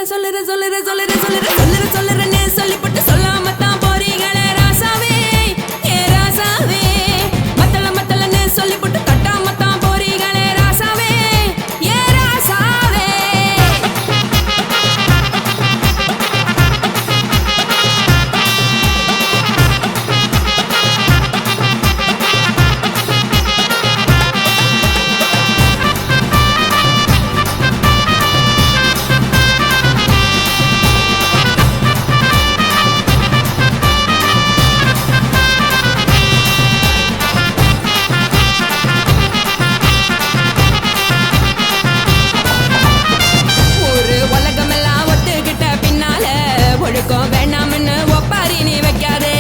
சொல்லுறேன்னு சொல்லிப்பட்டு சொல்லாமத்தான் போறீங்களே ராசாவே ஏ ராசாவே மத்தலன்னு சொல்லிப்பட்டு கட்டாமத்தான் போறீங்களே ராசாவே ஏ ராசாவே வேணாம்னு ஒப்பாரி நீ வைக்காதே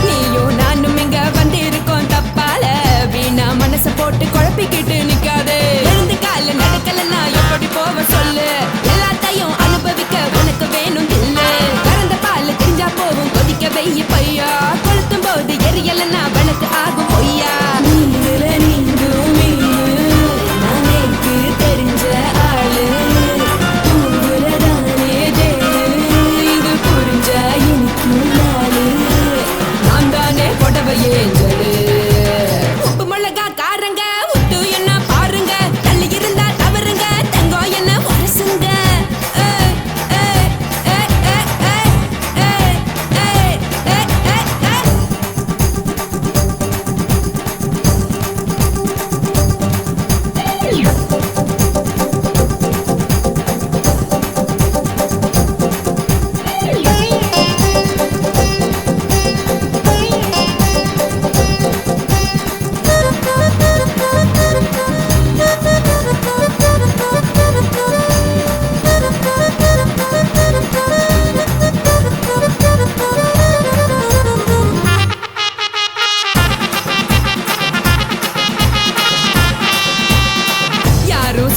நீயும் நானும் இங்க வந்திருக்கோம் தப்பால வீணா மனச போட்டு குழப்பிக்கிட்டு நிக்காதே எழுந்து கால நடக்கலன்னா எப்படி போவ சொல்லு எல்லாத்தையும் அனுபவிக்க உனக்கு வேணும் இல்ல கறந்த பால் தெரிஞ்சா போகும் கொதிக்க வெய்ய பையா கொளுத்தும் போது எரியலன்னா வனக்கு ஆகும் பொய்யா உப்பு மிளகா காரங்க உத்து என்ன பாருங்க தள்ளி இருந்தா தவறுங்க தங்கம் என்ன வரசுங்க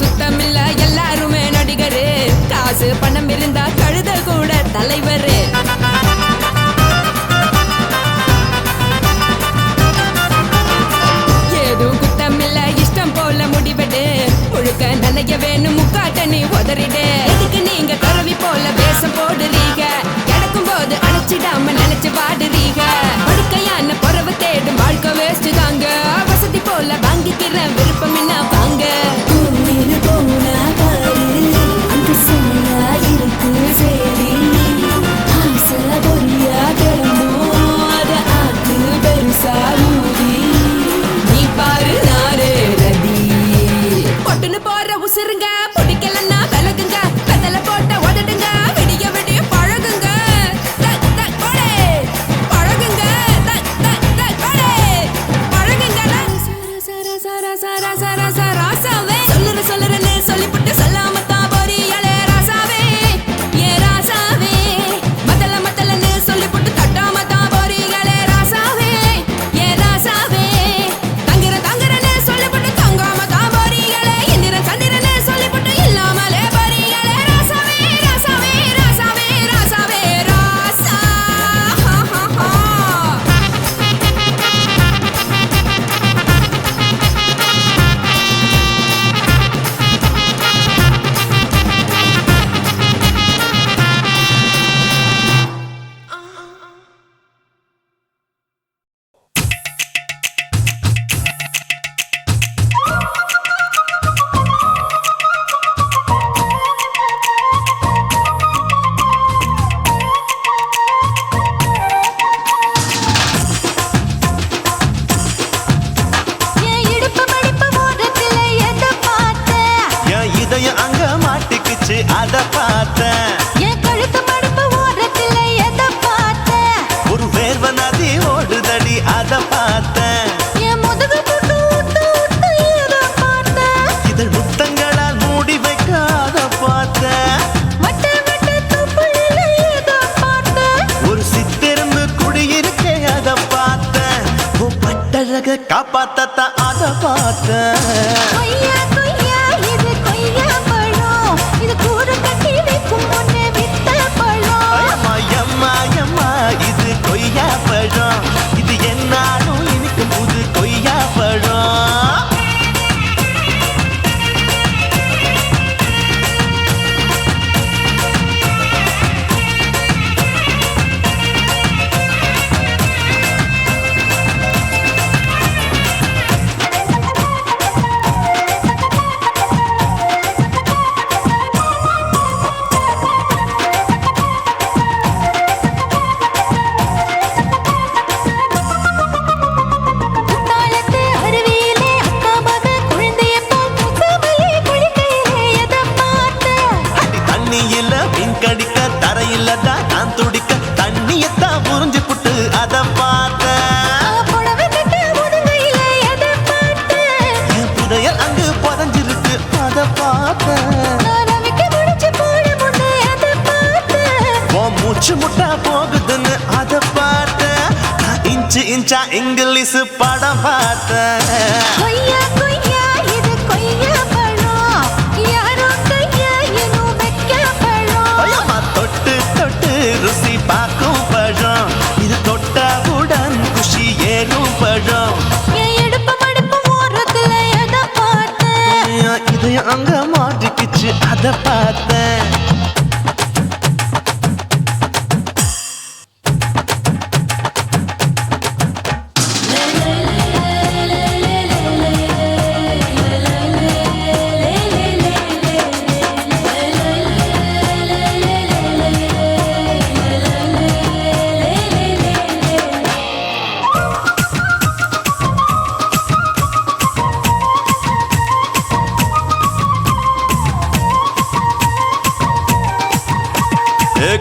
சுத்தமில்ல எல்லாருமே நடிகரு காசு பணம் இருந்தா கழுத கூட தலைவரு ஏதும் குத்தமில்ல இஷ்டம் போல முடிவெடு முழுக்க நனைய வேணும் முக்காட்ட நீ உதறிடு எதுக்கு நீங்க கரவி போல வேஷம் போடுறீங்க கிடக்கும் போது அணைச்சிடாம நினைச்சு பாடுறீங்க படுக்கையான பறவை தேடும் வாழ்க்கை வேஸ்ட் தாங்க வசதி போல வாங்கிக்கிற விருப்பம் என்ன வாங்க உசுருங்க பிடிக்கலன்னா விலகுங்க கதல போட்ட உதடுங்க விடிய விடிய பழகுங்க பழகுங்க ராசாவே சொல்லுறேன்னு சொல்லிப்புட்டு சொல்லாமத்தான் போறீங்களே ராசாவே ஏ ராசாவே மத்தலன்னு சொல்லிப்புட்டு கட்டாமத்தான் போறீங்களே ராசாவே ஏ ராசாவே தங்குறேன்னு சொல்லிப்புட்டு தங்காமத்தான் போறீங்களே இந்திரன் சந்திரன்னு சொல்லிப்புட்டு இல்லாமலே போறீங்களே ராசாவே ராசாவே ராசாவே ராசாவே ராசா அத பார்த்தேன் என் கழுத்து மடுப்பு ஓரத்தில் எத பார்த்தேன் ஒரு வேர்வ நதி ஓடுதடி அத பார்த்தேன் என் முதுகு புட்டு ஊத்து எத பார்த்தேன் இதழ் முத்தங்களால் மூடி வைக்க அத பார்த்தேன் வட்ட துப்புல எத பார்த்தேன் ஒரு சித்திரம்பு குடியிருக்கே அத பார்த்தேன் பட்டழக காப்பாத்தத்தான் அத பார்த்தேன் கொய்யா இது கொய்யா பழம் இது கூறு கட்டி வைக்கும் முன்னே வித்த பழம் அம்மா இது கொய்யா பழம் இது என்னாலும் இனிக்கும் புது கொய்யா பழம் பார்த்தேன். நான் ரவிக்க முடிச்சு போட முன்னே அதை பார்த்தேன். உன் மூச்சு முட்டா போகுதுன்னு அதை பார்த்தேன். நான் இன்ச்சு இன்ச்சா இங்கிலீஷ் படம் பார்த்தேன். கொய்யா கொய்யா இது கொய்யா பழம், யாரோ கையா இன்னும் வைக்க பழம். ஐயம்மா, தொட்டு தொட்டு ருசி பார்க்கும் பழம். இது தொட்டவுடன் குஷி ஏறும் பழம். என் இடுப்பு மடுப்பு ஓரத்துல எதை பார்த்தேன். என் இதயம் அங்க மாட்டிக்கிச்சு அதை பார்த்தேன்.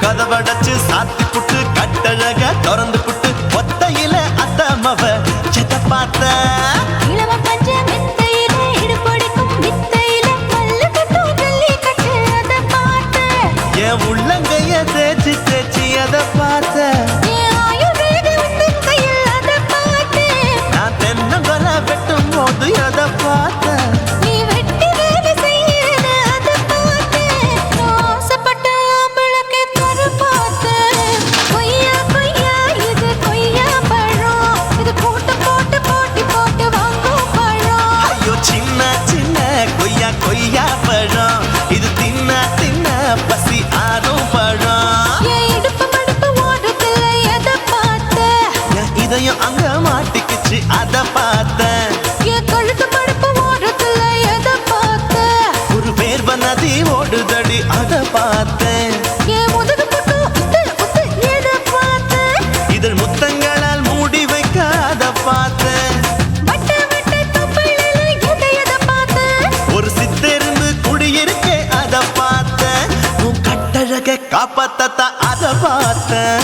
கதவடைச்சு சாத்தி புட்டு கட்டழக திறந்து புட்டு ஒத்தையில அத்தமவ செத்த பார்த்த. இளவ பஞ்ச மெத்தையில இடுப்படிக்கும் வித்தையில பல்லு கட்டும் ஜல்லி கட்டு அதை பார்த்தேன். என் உள்ளங்கைய தேய்ச்சி தேய்ச்சி அதை பார்த்த. என் ஆயுர்வேத உந்தன் கையில் அதை பார்த்தேன். நான் தென்னங்கொலை வெட்டும் போது அதை பார்த்த. நீ வெட்டி வேலை செய்யறது அதை பார்த்தேன். நான் ஆசைப்பட்ட ஆம்பளுக்கு தர பார்த்தேன். கொய்யா கொய்யா இது கொய்யா பழம், இது போட்டு போட்டு போட்டி போட்டு வாங்கும் பழம். ஐயோ சின்ன சின்ன கொய்யா கொய்யா பழம். இது தின்ன தின்ன பசி ஆறும் பழம். என் இடுப்பு மடுப்பு ஓரத்துல எதை பார்த்தேன். என் இதயம் அங்க மாட்டிக்கிச்சு அதை பார்த்தேன். என் கழுத்து மடுப்பு ஓரத்துல எதை பார்த்தேன். ஒரு வேர்வ நதி ஓடுதடி அதை பார்த்தேன். என் முதுகு பக்கம் உத்து உத்து எதை பார்த்தேன். இதழ் முத்தங்களால் மூடி வைக்க அதை பார்த்தேன். வட்ட வட்ட தொப்பையில எதை பார்த்தேன். ஒரு சித்தெருந்து குடியிருக்க அதை பார்த்தேன். உன் கட்டழக காப்பாத்தத்த அதை பார்த்தேன்.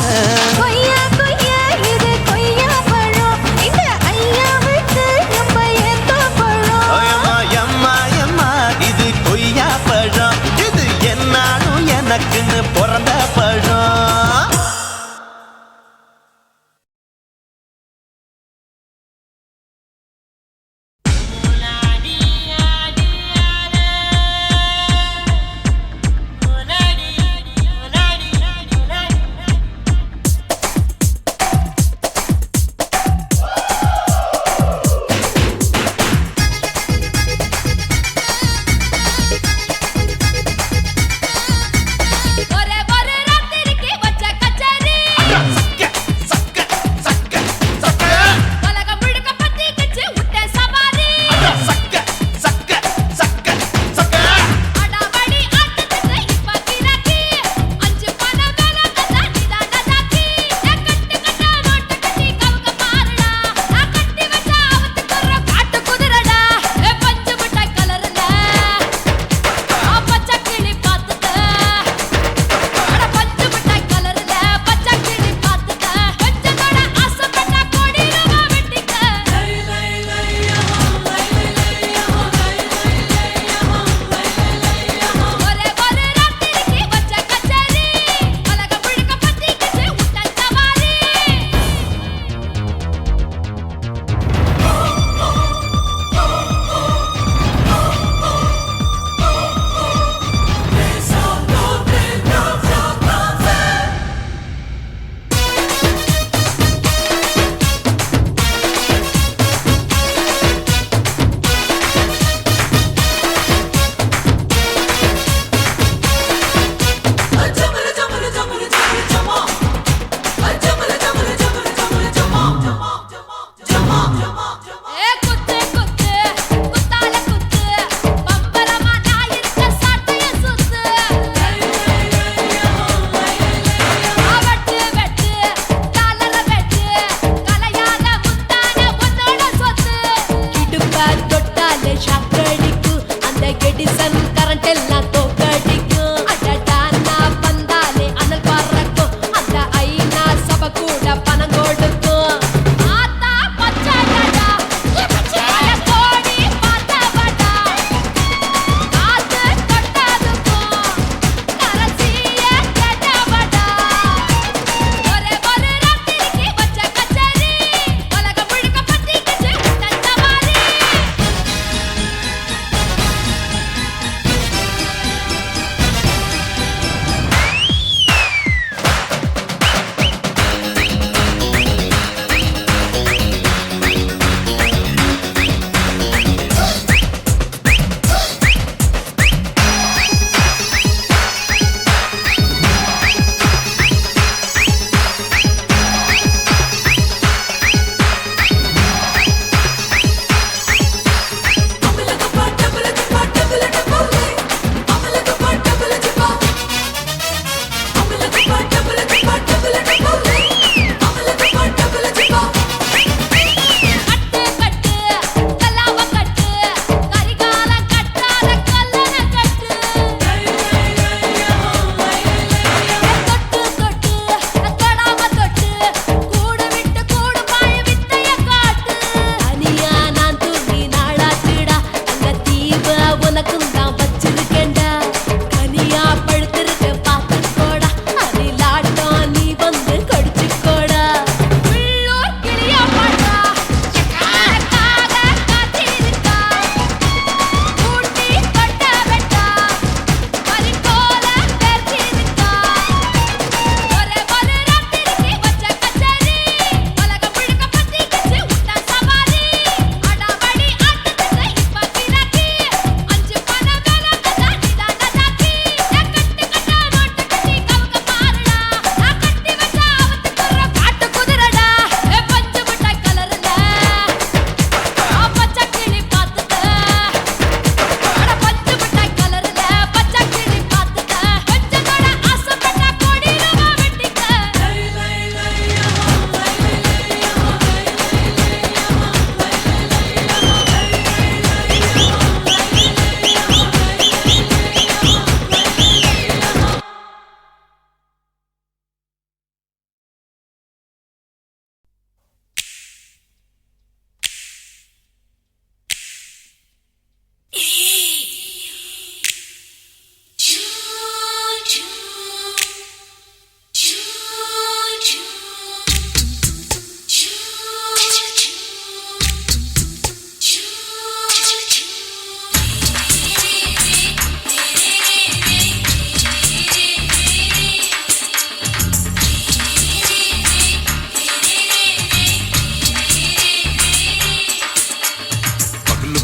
கொய்யா கொய்யா இது கொய்யா பழம், இந்த ஐயாவுக்கு ரொம்ப ஏத்த பழம். ஐயம்மா, எம்மா, எம்மா, இது கொய்யா பழம். இது என்னாலும் எனக்குன்னு பிறந்த பழம்.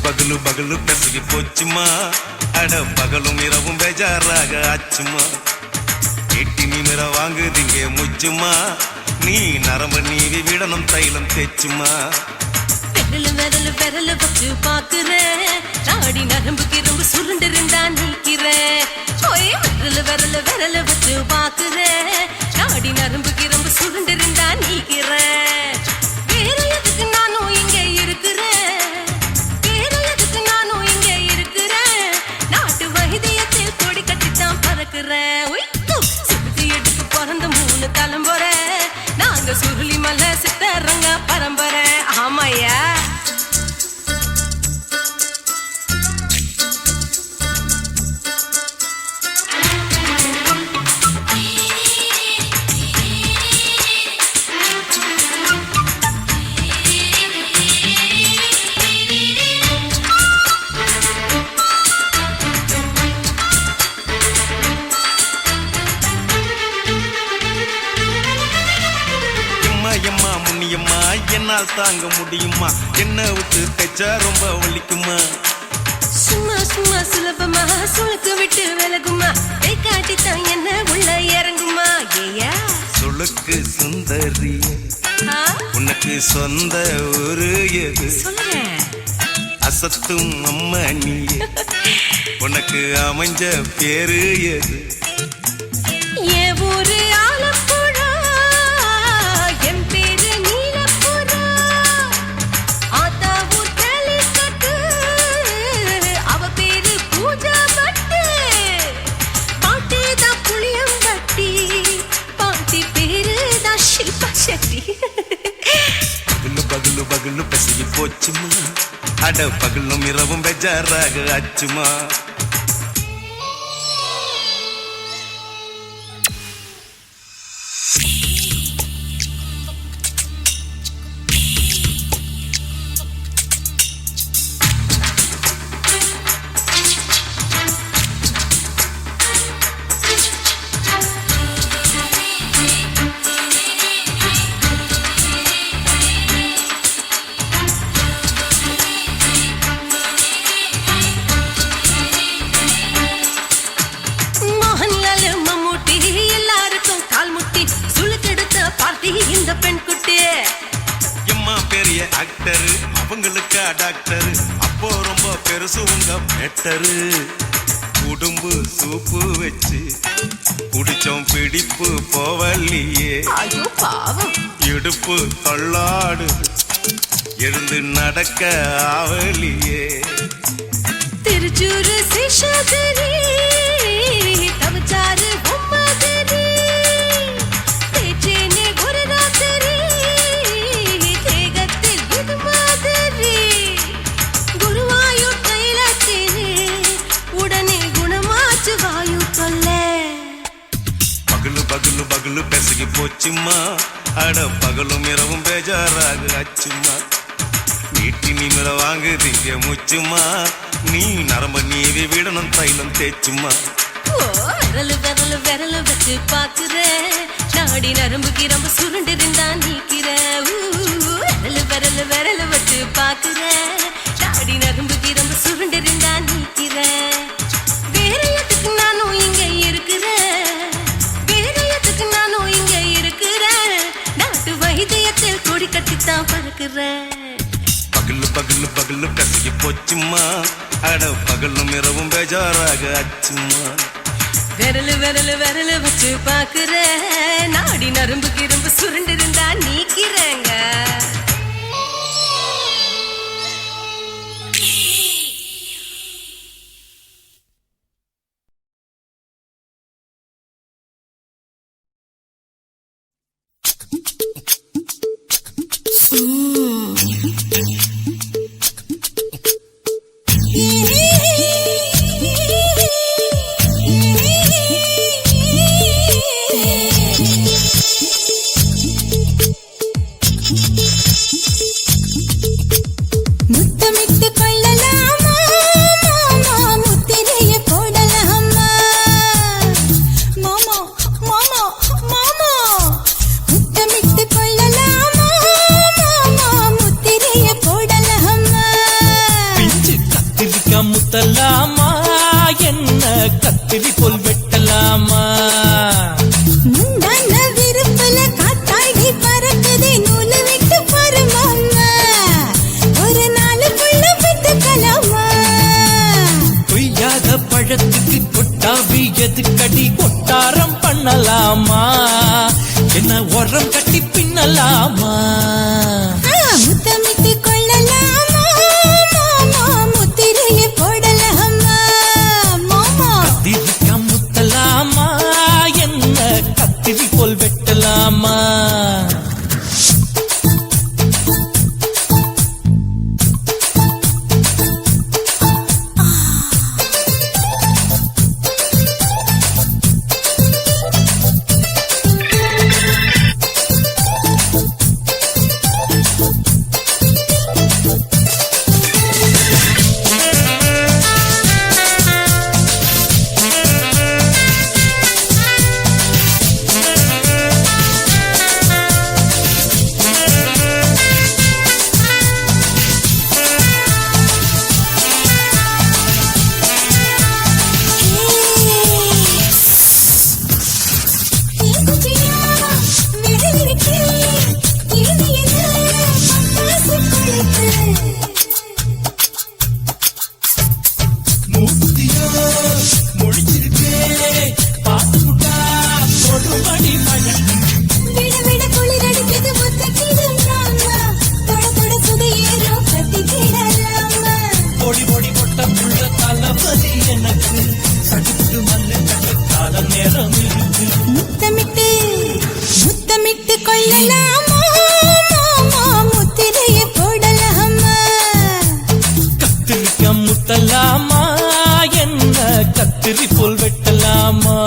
பகலு பகலு பெசகி போச்சுமா அட பகலும் இரவும் பேஜாராக ஆச்சுமா எட்டி நிமிர வாங்குதிங்க முச்சுமா நீ நரம்பு நீவி விடணும் தைலம் தேச்சுமா விரலு விரலு விரலு வச்சு பாக்குறேன் நாடி நரம்பு கிரம்பு சுருண்டிருந்தா நீக்கிறேன் ஓய் விரலு விரலு விரலு வச்சு பாக்குறேன் நாடி நரம்பு கிரம்பு சுருண்டிருந்தா நீக்கிறேன் வேற எதுக்கு நானும் இங்க இருக்கிறேன் வேற எதுக்கு நானும் இங்க இருக்கிறேன் நாட்டு வைத்தியத்தில் கொடி கட்டித்தான் பறக்கிறேன் சிறுத்தை எடுத்து பிறந்த 3 தலைமுறை நாங்க சுருளி மலை சித்தரங்க பரம்பரை ஆமாயா எம்மா முன்னியம்மா என்னால் தாங்க முடியுமா என்ன விட்டு தைச்சா ரொம்ப வலிக்குமா சும்மா சும்மா சுலபமா சுளுக்கு விட்டு விலகுமா கை காட்டித்தான் என்ன உள்ள இறங்குமா ஏயா சுளுக்கு சுந்தரி உனக்கு சொந்த ஊரு எது சொல்லுங்க அசத்தும் அம்மா நீ உனக்கு அமைஞ்ச பேரு எது என் ஊரு ஆலப்புழா என் பேரு நீலப்புறா ஆத்தா ஊர் கேலிக்கட்டு அவ பேரு பூஜா பட்டு பாட்டி தான் புளியம்பட்டி பாட்டி பேரு தான் ஷில்பா செட்டி பகலு பகலு பகலு பசிக்கு போச்சுமா அட பகலும் இரவும் பெஜாராக ஆச்சுமா இந்த பெண் குட்டி எம்மா பெரிய ஆக்டரு அவங்களுக்கா டாக்டரு அப்போ ரொம்ப பெருசு உங்க மேட்டரு உடும்பு சூப்பு வச்சு குடிச்சோம் பிடிப்பு போவல்லையே ஐயோ பாவம் இடுப்பு தள்ளாடு எழுந்து நடக்க ஆவலியே திருச்சூரு சிஷாதிரி தவச்சாரு பொம்மதிரி தேச்சேனே ஒரு ராத்திரி தேகத்தில் இது மாதிரி குருவாயூர் தைலத்திரி உடனே குணமாச்சு வாயு தொல்ல பகலு பகலு பகலு பெசகி போச்சுமா அட பகலும் இரவும் பேஜாராக ஆச்சுமா நீட்டி நிமிர வாங்குதிங்க முச்சுமா நீ நரம்ப நீவி விடணும் தைலம் தேச்சுமா விரலு விரலு விரலு வச்சு பாக்குறேன் நாடி நரம்பு கிரம்பு சுருண்டிருந்தா நீக்கிறேன் விரலு விரலு விரலு வச்சு பாக்குறேன் நாடி நரம்பு கிரம்பு சுருண்டிருந்தா நீக்கிறேன் வேற எதுக்கு நானும் இங்க இருக்கிறேன் வேற எதுக்கு நானும் இங்க இருக்கிறேன் நாட்டு வைத்தியத்தில் கொடி கட்டித்தான் பறக்கிறேன் பகலு பகலு பகலு கசகி போச்சுமா அட பகலும் இரவும் பேஜாராக ஆச்சுமா விரலு விரலு விரலு வச்சு பாக்குறேன் நாடி நரம்பு கிரம்பு சுருண்டிருந்தா நீக்கிறேங்க எதுக்கடி கொட்டாரம் பண்ணலாமா என்ன உரம் கட்டி பின்னலாமா முத்தமிட்டு கொள்ளலாமா மாமா முத்திரையை போடலாமா மாமா கத்திரிக்கா முத்தலாமா என்ன கத்திரி போல் வெட்டலாமா முத்தமிட்டு கொள்ளலாமா மாமா முத்திரையை போடலாமா கத்திரிக்கா முத்தலாமா என்ன கத்திரி போல் வெட்டலாமா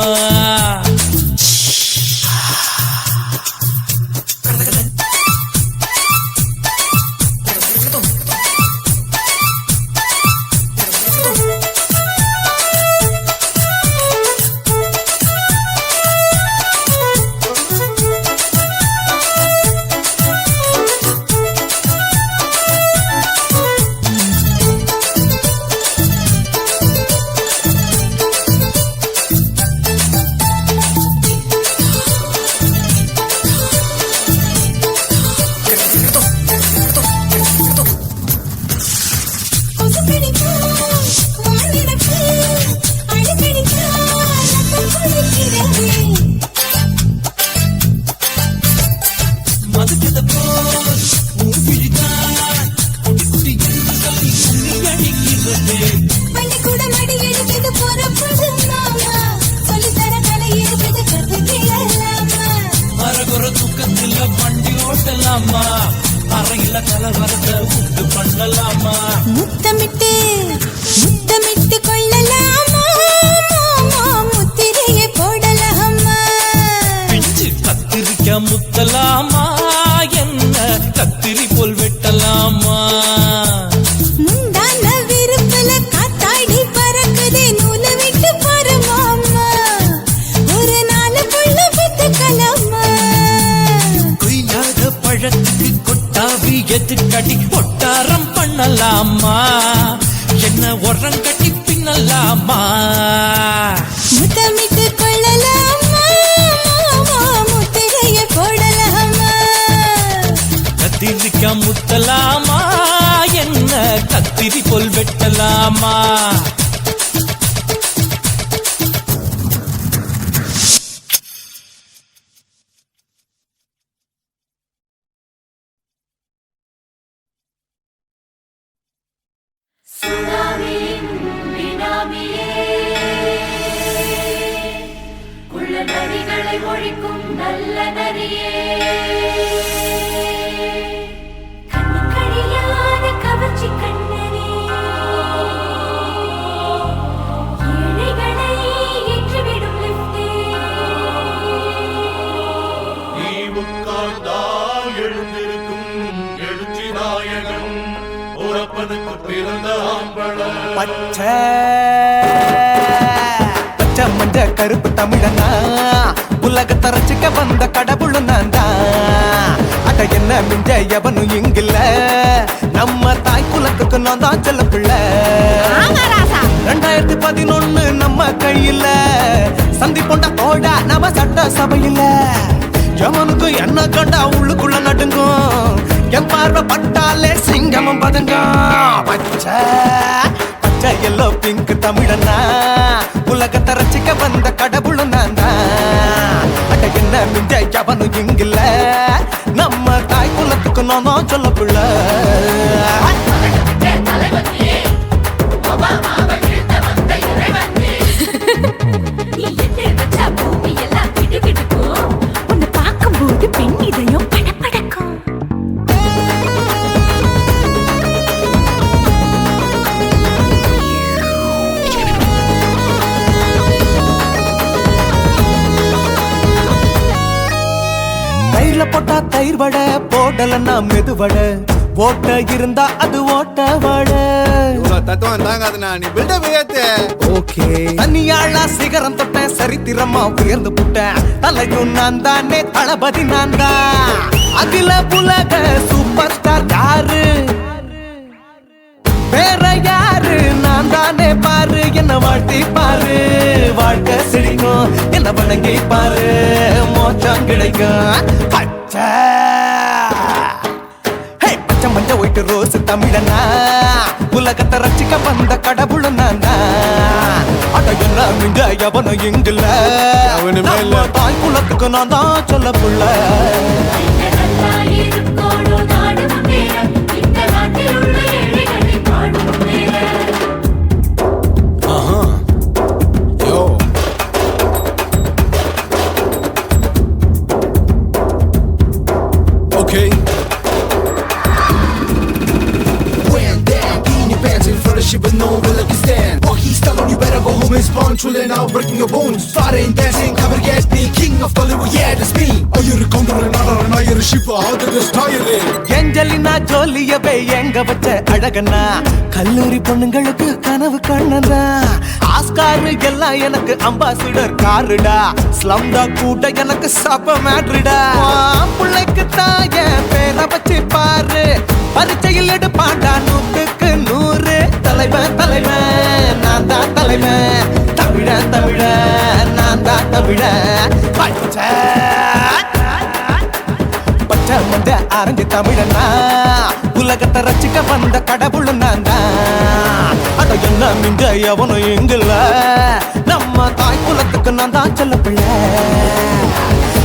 அறையில கலவரத்தை உண்டு பண்ணலாமா முத்தமிட்டு முத்தமிட்டு கொள்ளலாமா மாமா முத்திரையை போடலாமா பிஞ்சு கத்திரிக்கா முத்தலாமா என்ன கத்திரி போல் வெட்டலாமா முந்தான விருப்பல காத்தாடி பறக்குதே நூலை விட்டு பாரு மாமா ஒரு நாள் புள்ள வித்துக்கலாமா கொய்யாத பழத்துக்கு கொட்டாவி எதுக்கடி ஒட்டாரம் பண்ணலாமா என்ன உரம் கட்டி பின்னலாமா முத்தமிட்டு கொள்ளலாமா மாமா முத்திரையை போடலாமா கத்திரிக்கா முத்தலாமா என்ன கத்திரி போல் வெட்டலாமா நரிகளை ஒழிக்கும் நல்ல நரியே கண்ணுக்கழியாத கவர்ச்சி கண்ணனே ஏழைகளை ஏற்றிவிடும் லிப்டே நீ உட்கார்ந்தால் எழுந்திருக்கும் எழுச்சி நாயகன் உறப்பனுக்கு பிறந்த ஆம்பள பச்சை மஞ்ச கருப்பு தமிழனா உலகத்தை ரசிக்க வந்த கடவுளும் நான் தான் அட என்ன மிஞ்ச எவனும் இங்கில்ல நம்ம தாய் குலத்துக்கு நான் தான் செல்ல பிள்ளை 2011 நம்ம கையில சந்தி போண்டா தோடா நம்ம சட்ட சபையில எவனுக்கு என்ன கண்டா உள்ளுக்குள்ள நடுங்கும் என் பார்வை பட்டாலே சிங்கமும் பதுங்கும் பச்சை பச்சை எல்லோ பிங்க் தமிழனா உலகத்தை ரசிக்க வந்த கடவுளும் நான் தான். அட என்ன மிஞ்ச எவனும் இங்கில்ல, நம்ம தாய் குலத்துக்கு நான் தான் சொல்ல புள்ள. நீ எட்டு வச்சா பூமி எல்லாம் கிடுகிடுக்கும். உன்னை பார்க்கும்போது பெண் இதயம் படபடக்கும். தயிர்ல போட்டா தயிர் வடை, போடலன்னா மெதுவடை, ஓட்ட இருந்தா அது ஓட்ட வடை. தத்துவம் தாங்காதுண்ணா, நீ பில்டப் ஏத்து. ஓகே தனியாளா சிகரம் தொட்ட, சரித்திரமா உயர்ந்து புட்டேன். தலையும் நான் தானே, தளபதி நான் தான். அகில உலக சூப்பர் ஸ்டார் யாரு, வேற யாரு, நான் தானே பாரு. என்ன வாழ்த்தி பாரு, வாழ்க்கை சிரிக்கும். என்ன வணங்கி பாரு, மோச்சம் கிடைக்கும். பச்சை பச்சை மஞ்ச ஒயிட்டு ரோஸ் தமிழனா, உலகத்தை ரசிக்க வந்த கடவுளும் நான் தான். அட என்ன மிஞ்ச எவனும் இங்கில்ல, அவனுமே இல்ல. நம்ம தாய் குலத்துக்கு நான் தான் சொல்ல புள்ள. நல்லா இருக்கோடும் நாடு முன்னேற, இந்த நாட்டில் உள்ள ஏழைகளை பாடும் முன்னேற. Yo. Okay. When that beanie pants in front of shit with no will like you stand. Oh, he's telling you better go home and spawn. Chillin' out, breaking your bones. Fighting, dancing, cover gas, the king of Bollywood, yeah, that's me. Oh, you're a condor and not you're a shiva. How did this tire it? Angelina ஜோலியவே எங்க வச்ச அழகனா, கல்லூரி பொண்ணுங்களுக்கு கனவு கண்ணனா. Oscar எல்லாம் எனக்கு ambassador காருடா, ஸ்லம்டா கூட எனக்கு சப்ப மேட்ருடா. பிள்ளைக்கு தான் என் பேரை வச்சு பாரு, பரீட்சையில் எடுப்பாண்டா 100க்கு 100. தலைவன் தலைவன் நான் தான் தலைவன், தமிழன் தமிழன் நான் தான் தமிழன். பச்சை பச்சை மஞ்ச ஆரஞ்சு தமிழனா, உலகத்தை ரசிக்க வந்த கடவுளும் நான் தான். அட என்ன மிஞ்ச எவனும் இங்கில்ல, நம்ம தாய் குலத்துக்கு நான் தான் சொல்ல பிள்ளை.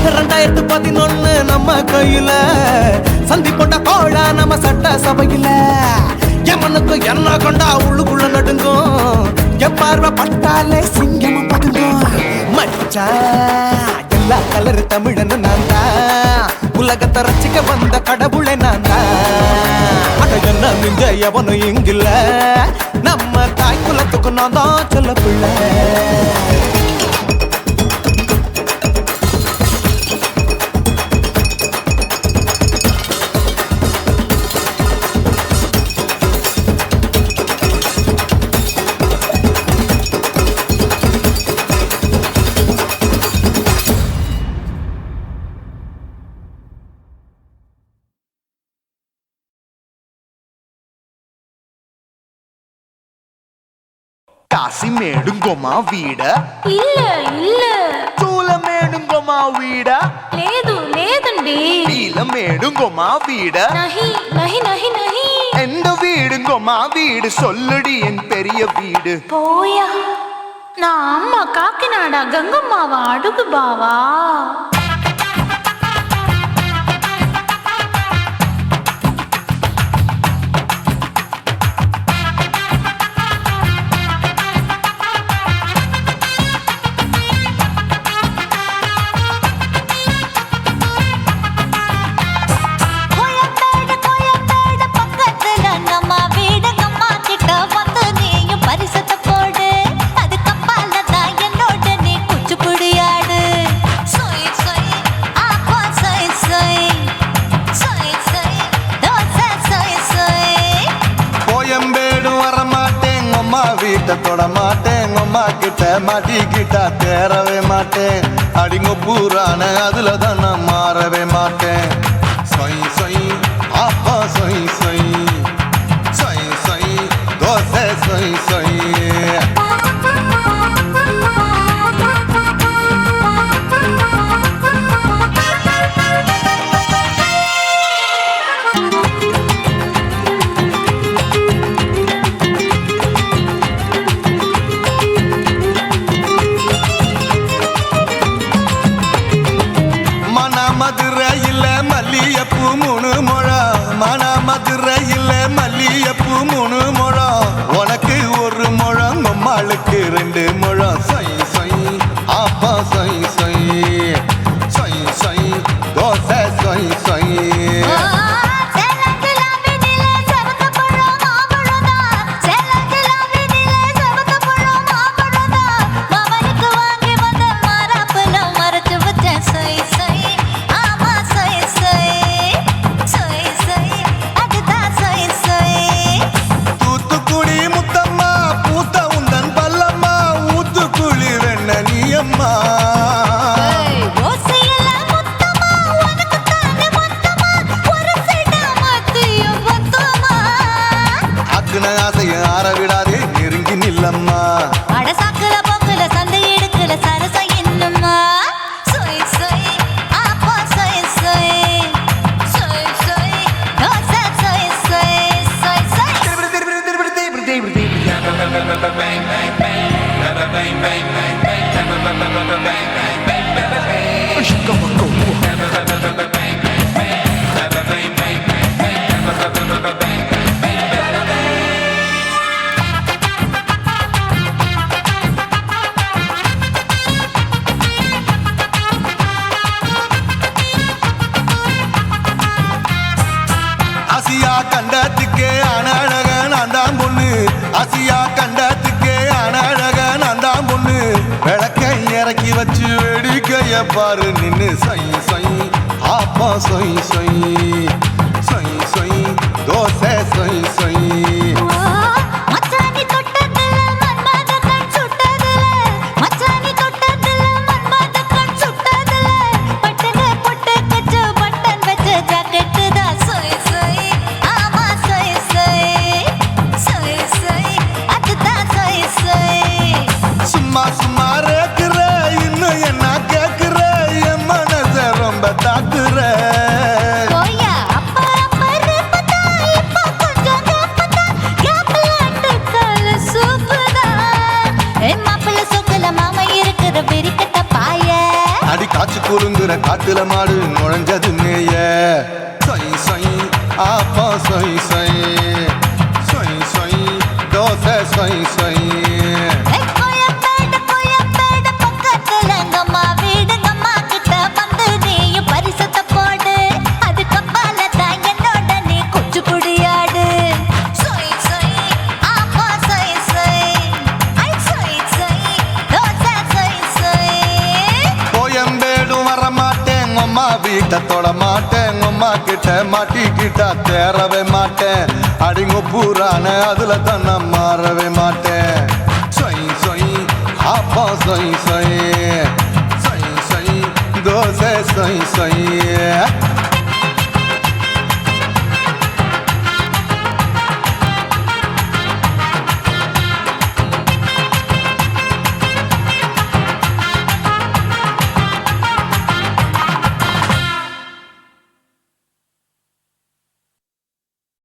2011 நம்ம கையில, சந்தி போட்ட கோழ நம்ம சட்ட சபையில. எமனுக்கு என்ன கொண்டா உள்ளுக்குள்ள நடுங்கும், என் பார்வை பட்டாலே சிங்கமும் படுங்கும். மச்சான் எல்லா கலர் தமிழன்னு நான் தான், உலகத்தை ரசிக்க வந்த கடவுளை நான் தான். அட என்ன மிஞ்ச எவனும் இங்கில்ல, நம்ம தாய் குலத்துக்கு நான் தான் சொல்ல பிள்ளை. కాశీమేడుంగోమా వీడ இல்ல இல்ல చూలమేడుంగోమా వీడ లేదు లేదండి. నీలమేడుంగోమా వీడ நஹி நஹி நஹி நஹி. எந்த வீடுங்கோமா வீடு சொல்லுடி என் பெரிய வீடு. போயா, நான் அம்மா காக்கிநாடா கங்கம்மாவா அடுகு பாவா. வீட்டை தொட மாட்டேன், அம்மா கிட்ட மாட்டிக்கிட்டா தேரவே மாட்டேன். அடிங்க பூரான அதுல தான் நான் மாறவே மாட்டேன். சொய் சொய் அப்பா சொய் சொய் சொய் சொய் தோசை சொய் சொய். நில்லம்மா ஓசையெல்லாம் மொத்தமா உனக்கு தானே மொத்தமா ஒரு சைடா மாத்தியும் மொத்தமா அக்குன ஆசைய ஆற விடாதே நெருங்கி நில்லம்மா அட சாக்குல போக்குல சந்தை எடுக்கல சரசம் என்னம்மா சொய் சொய் ஆப்பா சொய் சொய் சொய் சொய் தோசை சொய் சொய் சொய் சொய் ஆசியா கண்டத்துக்கே அனழக நான் தான் பொண்ணு ஆசியா கண்டத்துக்கே அனழக நான் தான் பொண்ணு விளக்கை இறக்கி வச்சு வேடிக்கைய பாரு நின்னு சை சை ஆப்பா சொய் சொய் சொய் சொய் தோசை சொய் சொய் மச்சானி தொட்டதுல மன்மத கண் சுட்டதுல மச்சானி தொட்டதுல மன்மத கண் சுட்டதுல பட்டன பொட்டு கச்சு பட்டன் வச்ச ஜாக்கெட் தான் சொய் சொய் ஆமா சொய் சொய் சொய் சொய் அதுதான் சொய் சொய் சும்மா சும்மா ரேக்குற இன்னும் என்ன கேக்குற என் மனச ரொம்ப தாக்குற போயா அப்பா அப்பா ரப்பதா இப்ப கொஞ்சம் கேப்பதா கேப்பலாட்டு கால சூப்பதா மாப்பிள்ள சொக்கல மாமா இருக்கிற பெரிக்கட்ட பாய அடி காய்ச்சி குறுங்குற காட்டுல மாடு நுழைஞ்சது மேய சொய் சொய் ஆப்பா சொய் சொய் சொய் சொய் தோசை சொய் சொய் கோயம்பேடு பக்கத்துல எங்கம்மா வீடுங்கம்மா கிட்ட வந்து நீயும் பரிசத்தை போடு அது கப்பால தான் என்னோட நீ குச்சி குடியாடு சொய் சொய் ஆப்பா சொய் சொய் ஐ சொய் சொய் தோசை சொய் சொய் கோயம்பேடும் வர மாட்டேன் அம்மா வீட்டை தொட மாட்டேன் அம்மா கிட்ட மாட்டிக்கிட்டா தேரவே மாட்டேன் அடிங்க பூரான அதுல தான் நான் மாறவே மாட்டேன் சொய் சொய் ஆப்பா சொய் சொய் சொய் சொய் தோசை சொய் சொய்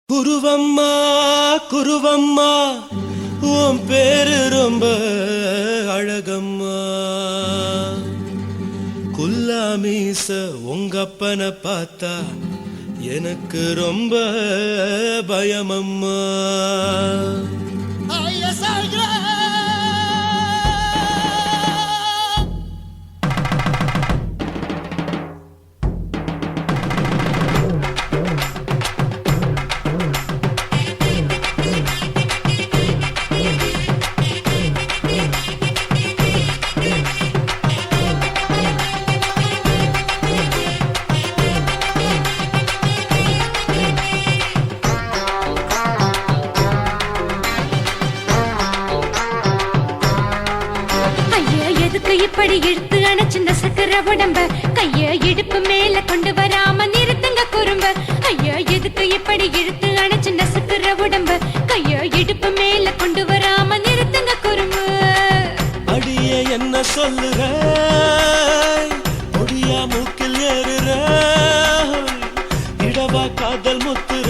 குருவம்மா குருவம்மா உன் பேரு ரொம்ப அழகம்மா குல்லாமீச உங்க அப்பனை பார்த்தா எனக்கு ரொம்ப பயமம்மா இப்படி இழுத்து அணைச்சிருந்த சக்கர உடம்ப கைய இடுப்பு மேல கொண்டு வராம நிறுத்துங்க குறும்ப ஐயா எதுக்கு இப்படி இழுத்து அணைச்சிருந்த சக்கர உடம்ப கைய இடுப்பு மேல கொண்டு வராம நிறுத்துங்க குறும்பு அடியே என்ன சொல்லுற முடியா மூக்கில் ஏறுற இடவா காதல் முத்துற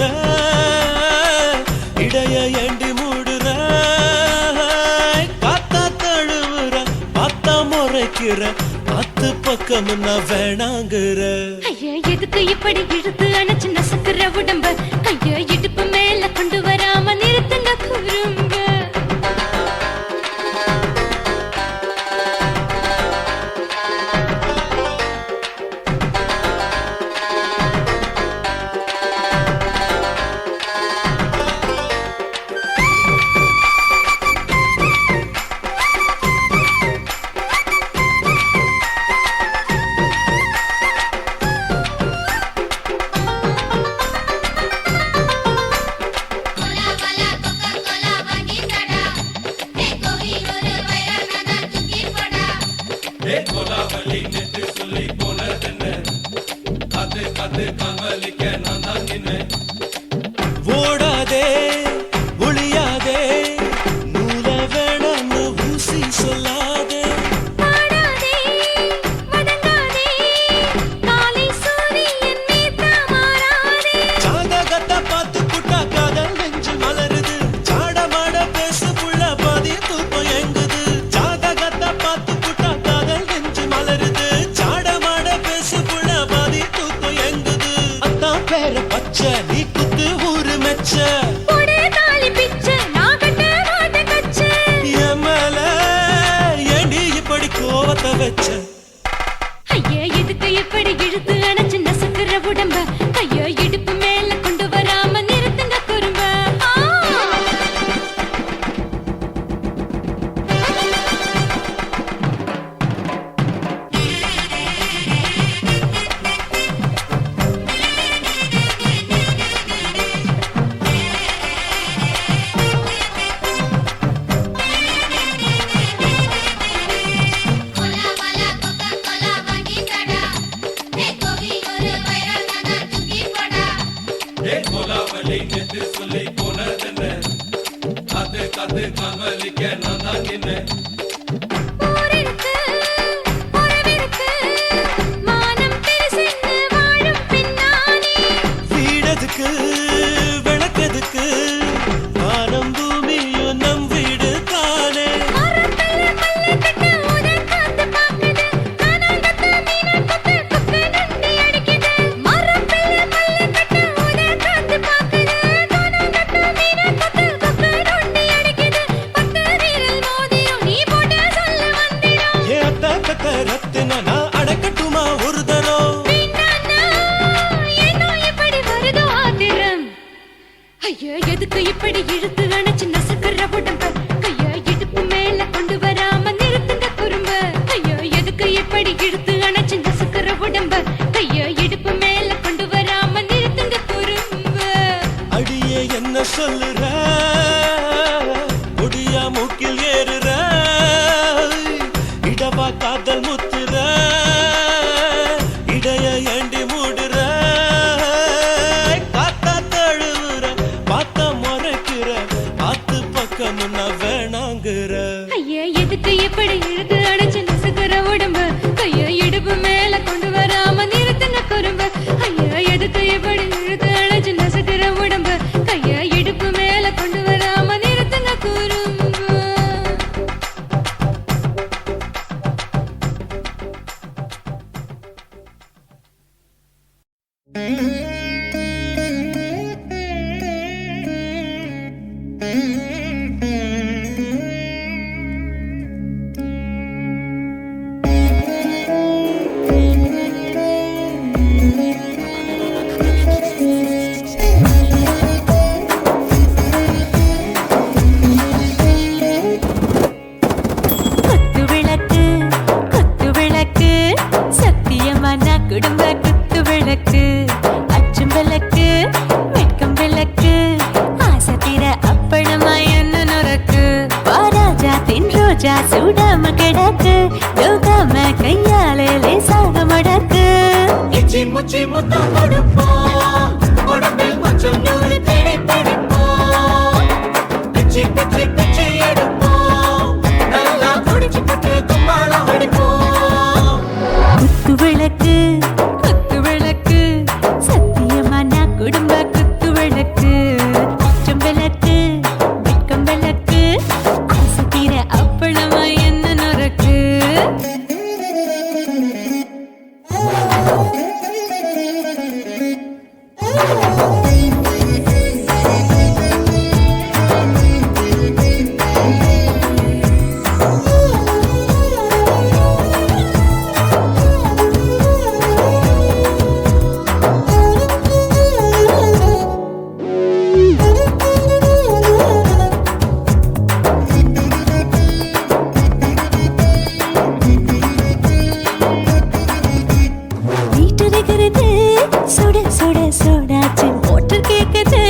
இடைய ஏண்டி மூடுற காத்தா தழுவுற பார்த்தா முறைக்கிற பத்து பக்கம் நான் வேணாங்குற ஐயா எதுக்கு இப்படி இழுத்து அணைச்சு நசுக்குற உடம்ப கைய இடுப்பு மேல கொண்டு வராம நிறுத்துங்க குறும்ப அது கமலிக்க நான் தான் நின்னேன். ஊரிருக்கு, உறவிருக்கு, மானம் பெருசென்று வாழும் பெண்ணானே. வீடதுக்கு விளக்கதுக்கு வானம் பூமியும் நம் வீடு தானே. மரத்துல மல்லி கட்டு உதன் காத்து பாக்குது, கானாங்கத்து மீனாங்கத்து குக்கு நொண்டி அடிக்குது. மரத்துல மல்லி கட்டு உதன் காத்து பாக்குது, கானாங்கத்து மீனாங்கத்து குக்கு நொண்டி அடிக்குது. பத்து வீரல் மோதியும் நீ போட்ட சொல்ல வந்திடும். ஏ அத்த கத்த ரத்தின நான் அடக்கட்டுமா ஒரு தரம். வீணானா, ஏனோ இப்படி வருதோ ஆத்திரம். ஐயோ, எதுக்கு இப்படி இழுத்து அணைச்சு நசுக்குற உடம்ப? கைய இடுப்பு மேல கொண்டு வராம நிறுத்துங்க குறும்ப. ஐயோ, எதுக்கு இப்படி இழுத்து அணைச்சு நசுக்குற உடம்ப? கைய இடுப்பு மேல கொண்டு வராம நிறுத்துங்க குறும்ப. அடியே என்ன சொல்லுற, ஒடியா மூக்கில் ஏறுற, இடவா காதல் முத்துற, இடைய ஏண்டி மூடுற, காத்தா தழுவுற, பார்த்தா முறைக்கிற, ஆத்து பக்கம் நான் வேணாங்குற. ஐயா, எதுக்கு இப்படி இழுத்து அணைச்சு நசுக்குற உடம்ப? கைய இடுப்பு மேல கொண்டு வராம நிறுத்துங்க குறும்ப. ஐயா, எதுக்கு இப்படி இழுத்து அணைச்சு நசுக்குற உடம்ப? கைய இடுப்பு மேல கொண்டு வராம நிறுத்துங்க குறும்ப. குத்து விளக்கு, குத்து விளக்கு, சத்தியமான குடும்ப குத்து விளக்கு. அச்சும் விளக்கு, வெட்கம் விளக்கு, ஆசை தீர அப்பளமா என்ன நுறக்கு. வாராஜா தின் ரோஜா சூடாம கிடக்கு, யோகாம கையாலே லேசாக மடக்கு. இச்சி முச்சி முத்தம் கொடுப்போம், உடம்பில் கொஞ்சம் நூறு தேடி பிடிப்போம். பிச்சி பிச்சி பிச்சி எடுப்போம், நல்லா குடிச்சு புட்டு கும்மாளம் அடிப்போம். குத்து விளக்கு, குத்து விளக்கு, சத்தியமான குடும்ப குத்து விளக்கு. அச்சம் விளக்கு, வெட்கம் விளக்கு, ஆசை தீர அப்பளமா என்ன நுறக்கு. வீட்டிருக்கிறது சுட சுட சூடாச்சு, மோட்டர் கேக்குது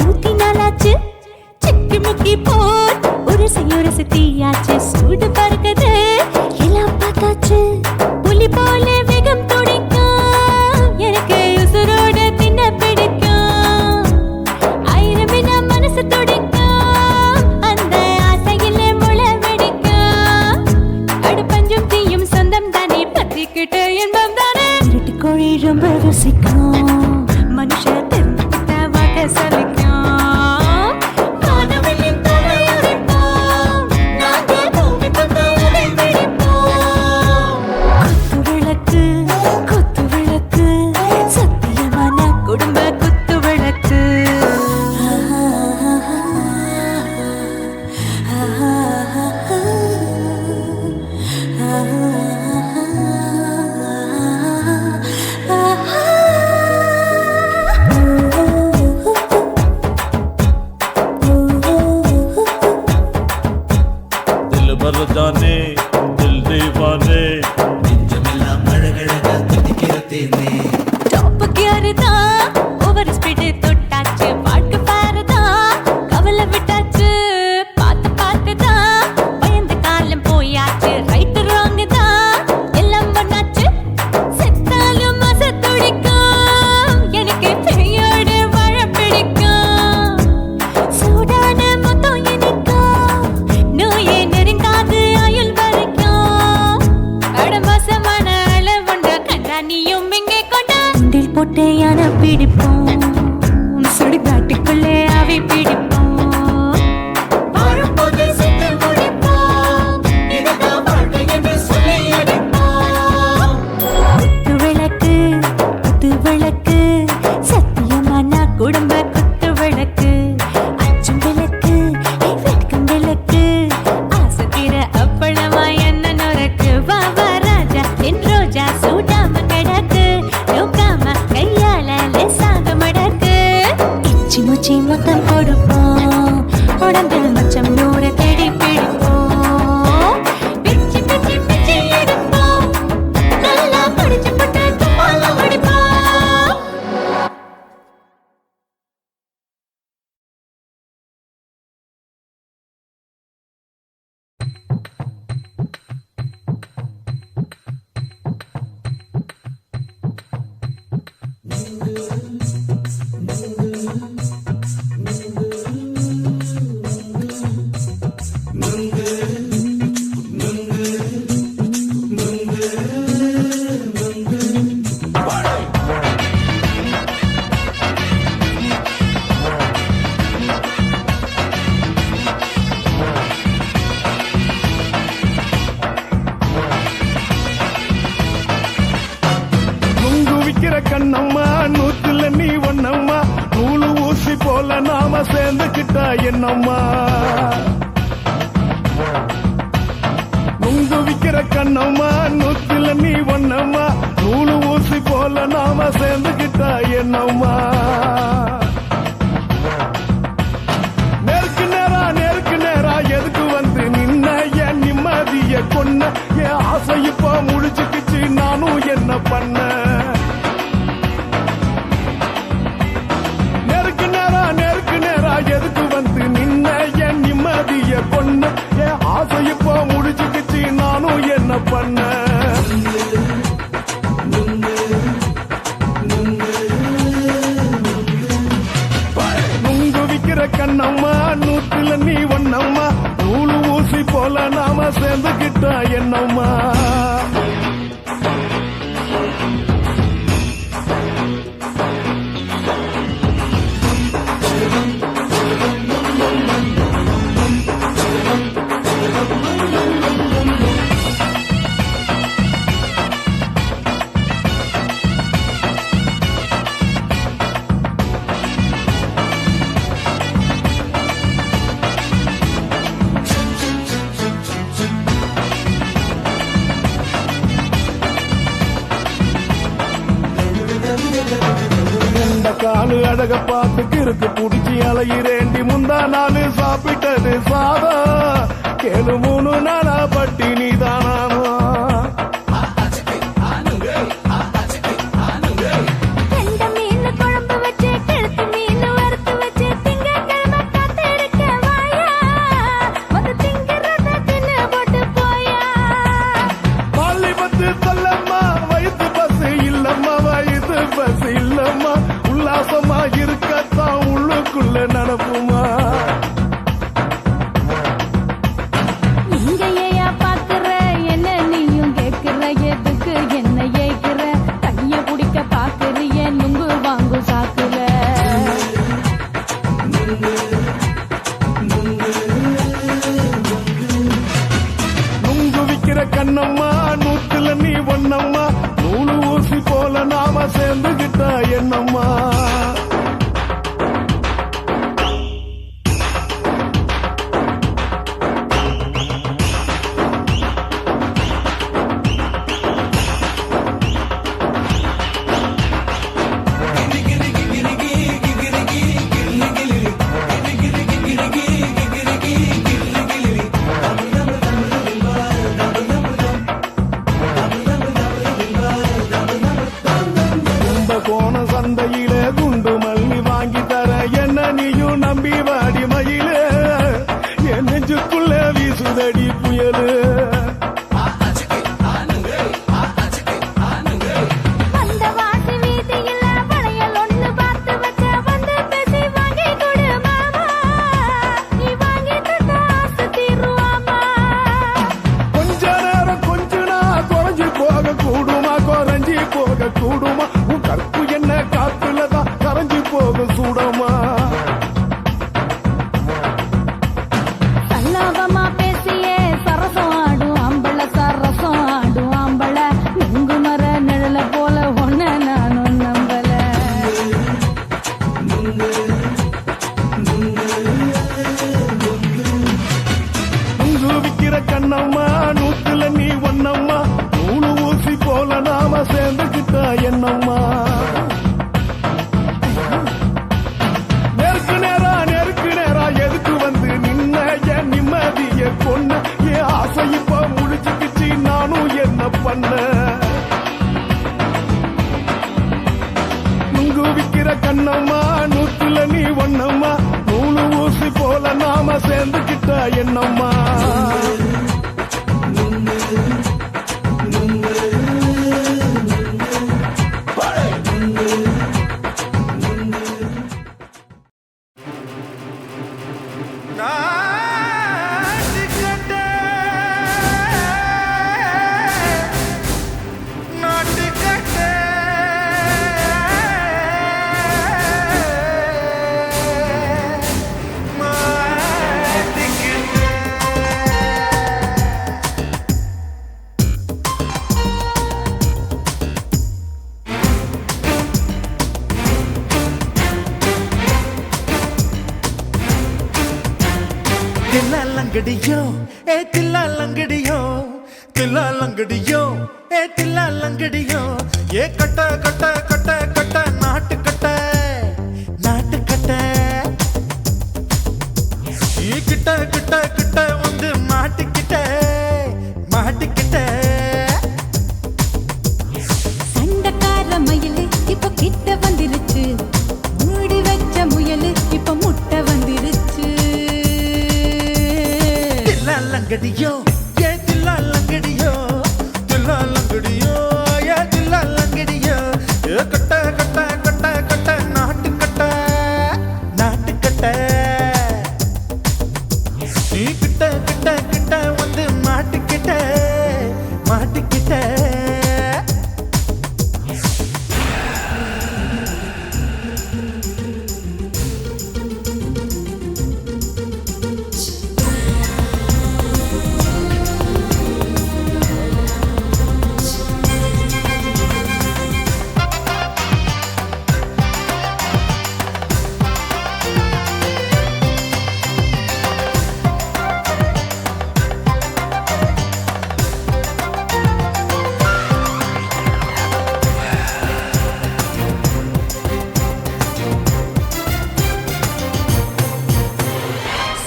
ஊத்தி நாளாச்சு. சிக்கி முக்கி போல் உரசி தீயாச்சு, சூடு பறக்குது எல்லாம் பார்த்தாச்சு. புலி போல வேகம் துடிக்கும், எனக்கு உசுரோட தின்ன பிடிக்கும். ஆயிரமினா மனசு துடிக்கும், அந்த ஆசையிலே முளை வெடிக்கும். அடுப்பஞ்சும் தீயும் சொந்தம் தானே, பத்திக்கிட்ட இன்பம் தானே. இருட்டு கோழி ரொம்ப ருசிக்கும், மனுஷ தெரிஞ்சுக்கிட்ட வாக்க சலிக்கும். வானவெளியின் தலையுரிப்போம், நாங்கள் பூமி பந்து உடை வெடிப்போம். குத்து விளக்கு, குத்து விளக்கு, சத்தியமான குடும்ப குத்து விளக்கு. दिल भर जाने दिल दीवाने நெஞ்சமெல்லாம் அழகழகா துடிக்கிறதேனே. டாப் கியர் தான், ஓவர் ஸ்பீடு தொட்டாச்சு, வாழ்க்கை பாரு தான், கவலை விட்டாச்சு. பார்த்து பார்த்து தான், பயந்த காலம் போயாச்சு, ரைட் ராங் தான், எல்லாம் பண்ணாச்சு. செத்தாலும் மச துடிக்கும், எனக்கு பெரியோடு வாழ பிடிக்கும். சூடான மொத்தம் எனக்கும், போல நாம சேர்ந்துக்கிட்டா என்னம்மா நுங்கு விக்கிற கண்ணம்மா நூத்தில நீ ஒன்னம்மா நூலு ஊசி போல நாம சேர்ந்துக்கிட்டா என்னம்மா நேருக்கு நேரா எதுக்கு வந்து நின்ன என் நிம்மதிய கொன்ன என் ஆசை இப்ப முடிச்சுக்கிச்சு நானும் என்ன பண்ண நேருக்கு நேரா எதுக்கு வந்து நின்ன என் நிம்மதிய கொன்ன என் ஆசை இப்ப முடிச்சுக்கிச்சு நானும் என்ன பண்ண நுங்கு விக்கிற கண்ணம்மா நூத்துல நீ ஒன்னம்மா நூலு ஊசி போல நாம சேர்ந்துக்கிட்டா என்னம்மா காலு அழக பார்த்து கிறுக்கு புடிச்சி அலையிறேண்டி முந்தா நாலு சாப்பிட்டது சாதம் கேளு 3 நாளா பட்டினி தானானோ இருக்கத்தான் உள்ளுக்குள்ள நடப்புமா இங்கேயா பாக்குற என்ன நீயும் கேக்குற எதுக்கு என்ன ஏக்குற கைய பிடிக்க பாக்குறிய நுங்கு வாங்கு சாக்குற நுங்கு விக்கிற கண்ணம்மா நூத்துல நீ ஒன்னம்மா நூலு ஊசி போல நாம சேர்ந்துகிட்டா என்னம்மா சந்தையில குண்டு மல்லி வாங்கி தர என்ன நீயும் நம்பி வாடி மயில என் நெஞ்சுக்குள்ள வீசுதடி புயலு கொஞ்ச நேரம் கொஞ்சனா குறைஞ்சி போக கூடுமா குறைஞ்சி போக கூடுமா உன் கற்பு என்ன காத்துலதான் கரைஞ்சி போக சூடமா சல்லாபமா பேசியே சரசம் ஆடும் ஆம்பள சரசம் ஆடும் ஆம்பள நுங்கு மர நிழல போல ஒன்ன நானும் நம்பல நுங்கு விக்கிற கண்ணம்மா நூத்துல நீ ஒன்னம்மா நூலு ஊசி போல நாம சேர்ந்துக்கிட்டா என்னம்மா நேருக்கு நேரா எதுக்கு வந்து நின்ன என் நிம்மதிய கொன்ன என் ஆசை இப்ப முடிச்சுக்கிச்சு நானும் என்ன பண்ண நுங்கு விக்கிற கண்ணம்மா நூத்துல நீ ஒன்னம்மா நூலு ஊசி போல நாம சேர்ந்துக்கிட்டா என்னம்மா மாட்டிக்கிட்ட தில்லா லங்கடியோ ஏ தில்லா லங்கடியோ தில்லா லங்கடியோ ஏ தில்லா லங்கடியோ ஏ கட்ட கட்ட கட்ட கட்ட நாட்டு கட்ட நாட்டு கட்ட ஈ கிட்ட கிட்ட கிட்ட வந்து மாட்டிக்கிட்ட மாட்டிக்கிட்ட சண்டக்கார மயிலு இப்ப கிட்ட வந்துருச்சு மூடி வச்ச முயலு இப்ப முட்டை வந்துருச்சு தில்லா லங்கடியோ ஏ தில்லா லங்கடியோ தில்லா லங்கடியோ ஏ தில்லா லங்கடியோ ஏ கட்ட கட்ட கட்ட கட்ட நாட்டு கட்ட நாட்டு கட்ட நீ கிட்ட கிட்ட கிட்ட வந்து மாட்டிக்கிட்ட மாட்டிக்கிட்ட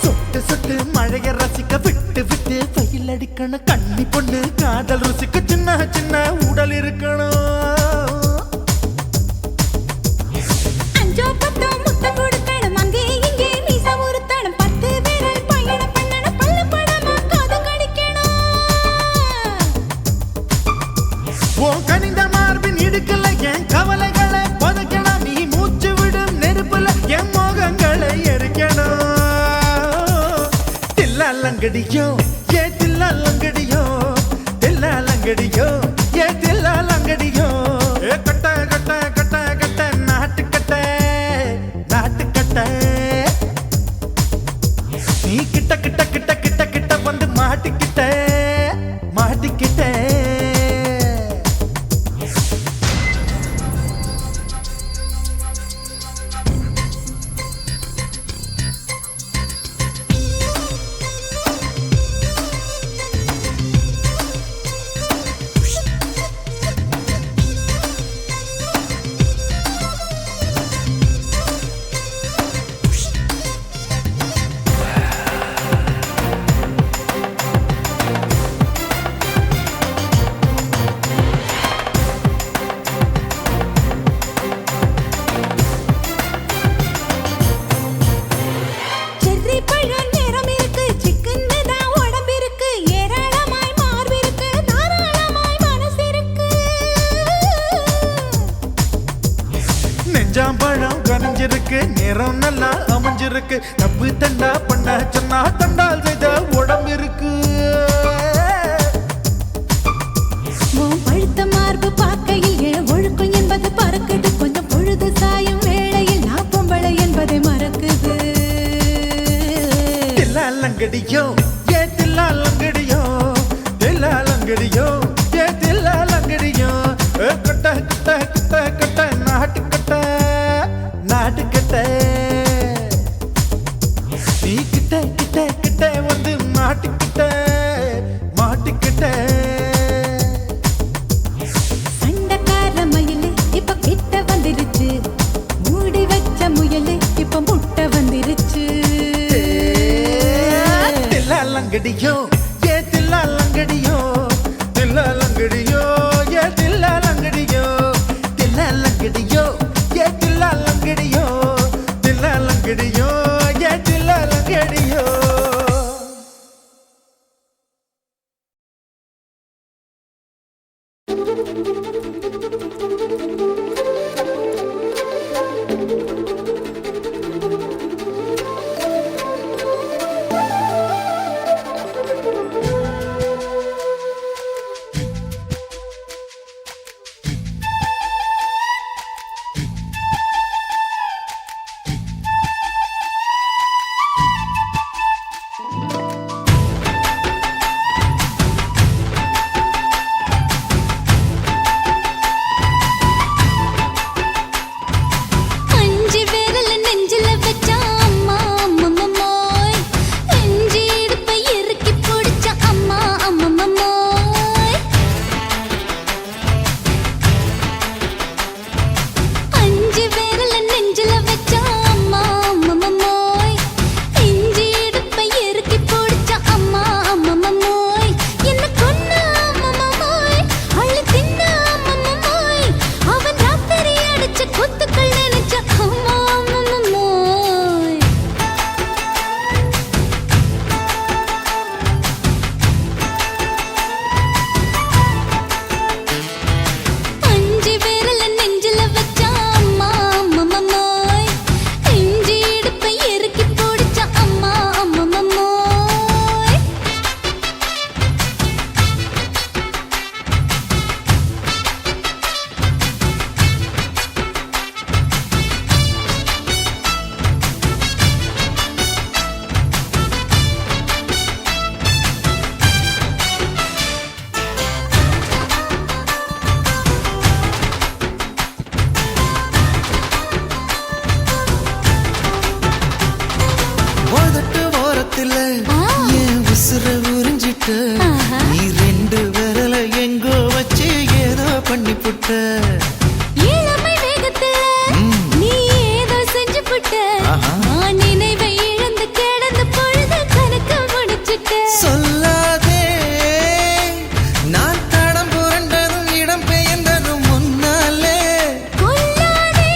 சொட்டு சொட்டு மழைய ரசிக்க விட்டு விட்டு வெயில் அடிக்கணும் கண்ணி பொண்ணு காதல் ருசிக்க சின்ன சின்ன உடல் இருக்கணும் அஞ்சோ பத்தோ முட்டை கொடுக்கணும் அங்கே இங்கே மீச உருத்தணும் 10 விரல் பயணம் பண்ணணும் பல்லு படமா காது கடிக்கணும் ஓ கனிந்த மார்பின் இடுக்கல என் கவலைகளை புதைக்கணும் நீ மூச்சு விடும் நெருப்புல என் மோகங்களை எரிக்கணும் தில்லா லங்கடியோ ஏ தில்லா லங்கடியோ தில்லா லங்கடியோ ஏ தில்லா லங்கடியோ ஏ கட்ட கட்ட கட்ட கட்ட நாட்டு கட்ட நாட்டு கட்ட நீ கிட்ட கிட்ட கிட்ட கிட்ட கிட்ட வந்து மாட்டிக்கிட்ட மாட்டிக்கிட்ட செர்ரி பழம் நிறம் இருக்கு சிக்கன்னு தான் உடம்பு இருக்கு ஏராளமாய் மார்பு இருக்கு தாராளமாய் மனசு இருக்கு நெஞ்சாம்பழம் கனிஞ்சிருக்கு நிறம் நல்லா அமைஞ்சிருக்கு தப்பு தண்டா பண்ண சொன்னா தண்டால் செய்த உடம்பு இருக்கு உன் பழுத்த மார்பு பார்க்கையில் என் ஒழுக்கம் என்பது பறக்குது கொஞ்சம் பொழுது சாயும் வேளையில் நான் பொம்பளை என்பதை மறக்குது தில்லா லங்கடியோ ஏ தில்லா லங்கடியோ தில்லா லங்கடியோ ஏ தில்லா லங்கடியோ ஏ கட்ட கட்ட கட்ட கட்ட நாட்டு கட்ட நாட்டு கட்ட நீ கிட்ட கிட்ட கிட்ட வந்து மாட்டிக்கிட்ட மாட்டிக்கிட்ட சண்டக்கார மயிலு இப்ப கிட்ட வந்துருச்சு மூடி வச்ச முயலு இப்ப முட்டை வந்துருச்சு தில்லா லங்கடியோ ஏ தில்லா லங்கடியோ தில்லா லங்கடியோ ஏ தில்லா லங்கடியோ தில்லா லங்கடியோ ஏ தில்லா லங்கடியோ தில்லா லங்கடியோ ஏ தில்லா லங்கடியோ உசுர உறிஞ்சிட்ட நீ ரெண்டு விரல எங்கோ வச்சு ஏதோ பண்ணி புட்ட இளமை வேகத்துல நீ ஏதோ செஞ்சு புட்ட நான் நினைவை இழந்து கிடந்து பொழுது கணக்கு முடிச்சிட்ட சொல்லாதே நான் தடம் புரண்டதும் இடம் பெயர்ந்ததும் முன்னாலே கொல்லாதே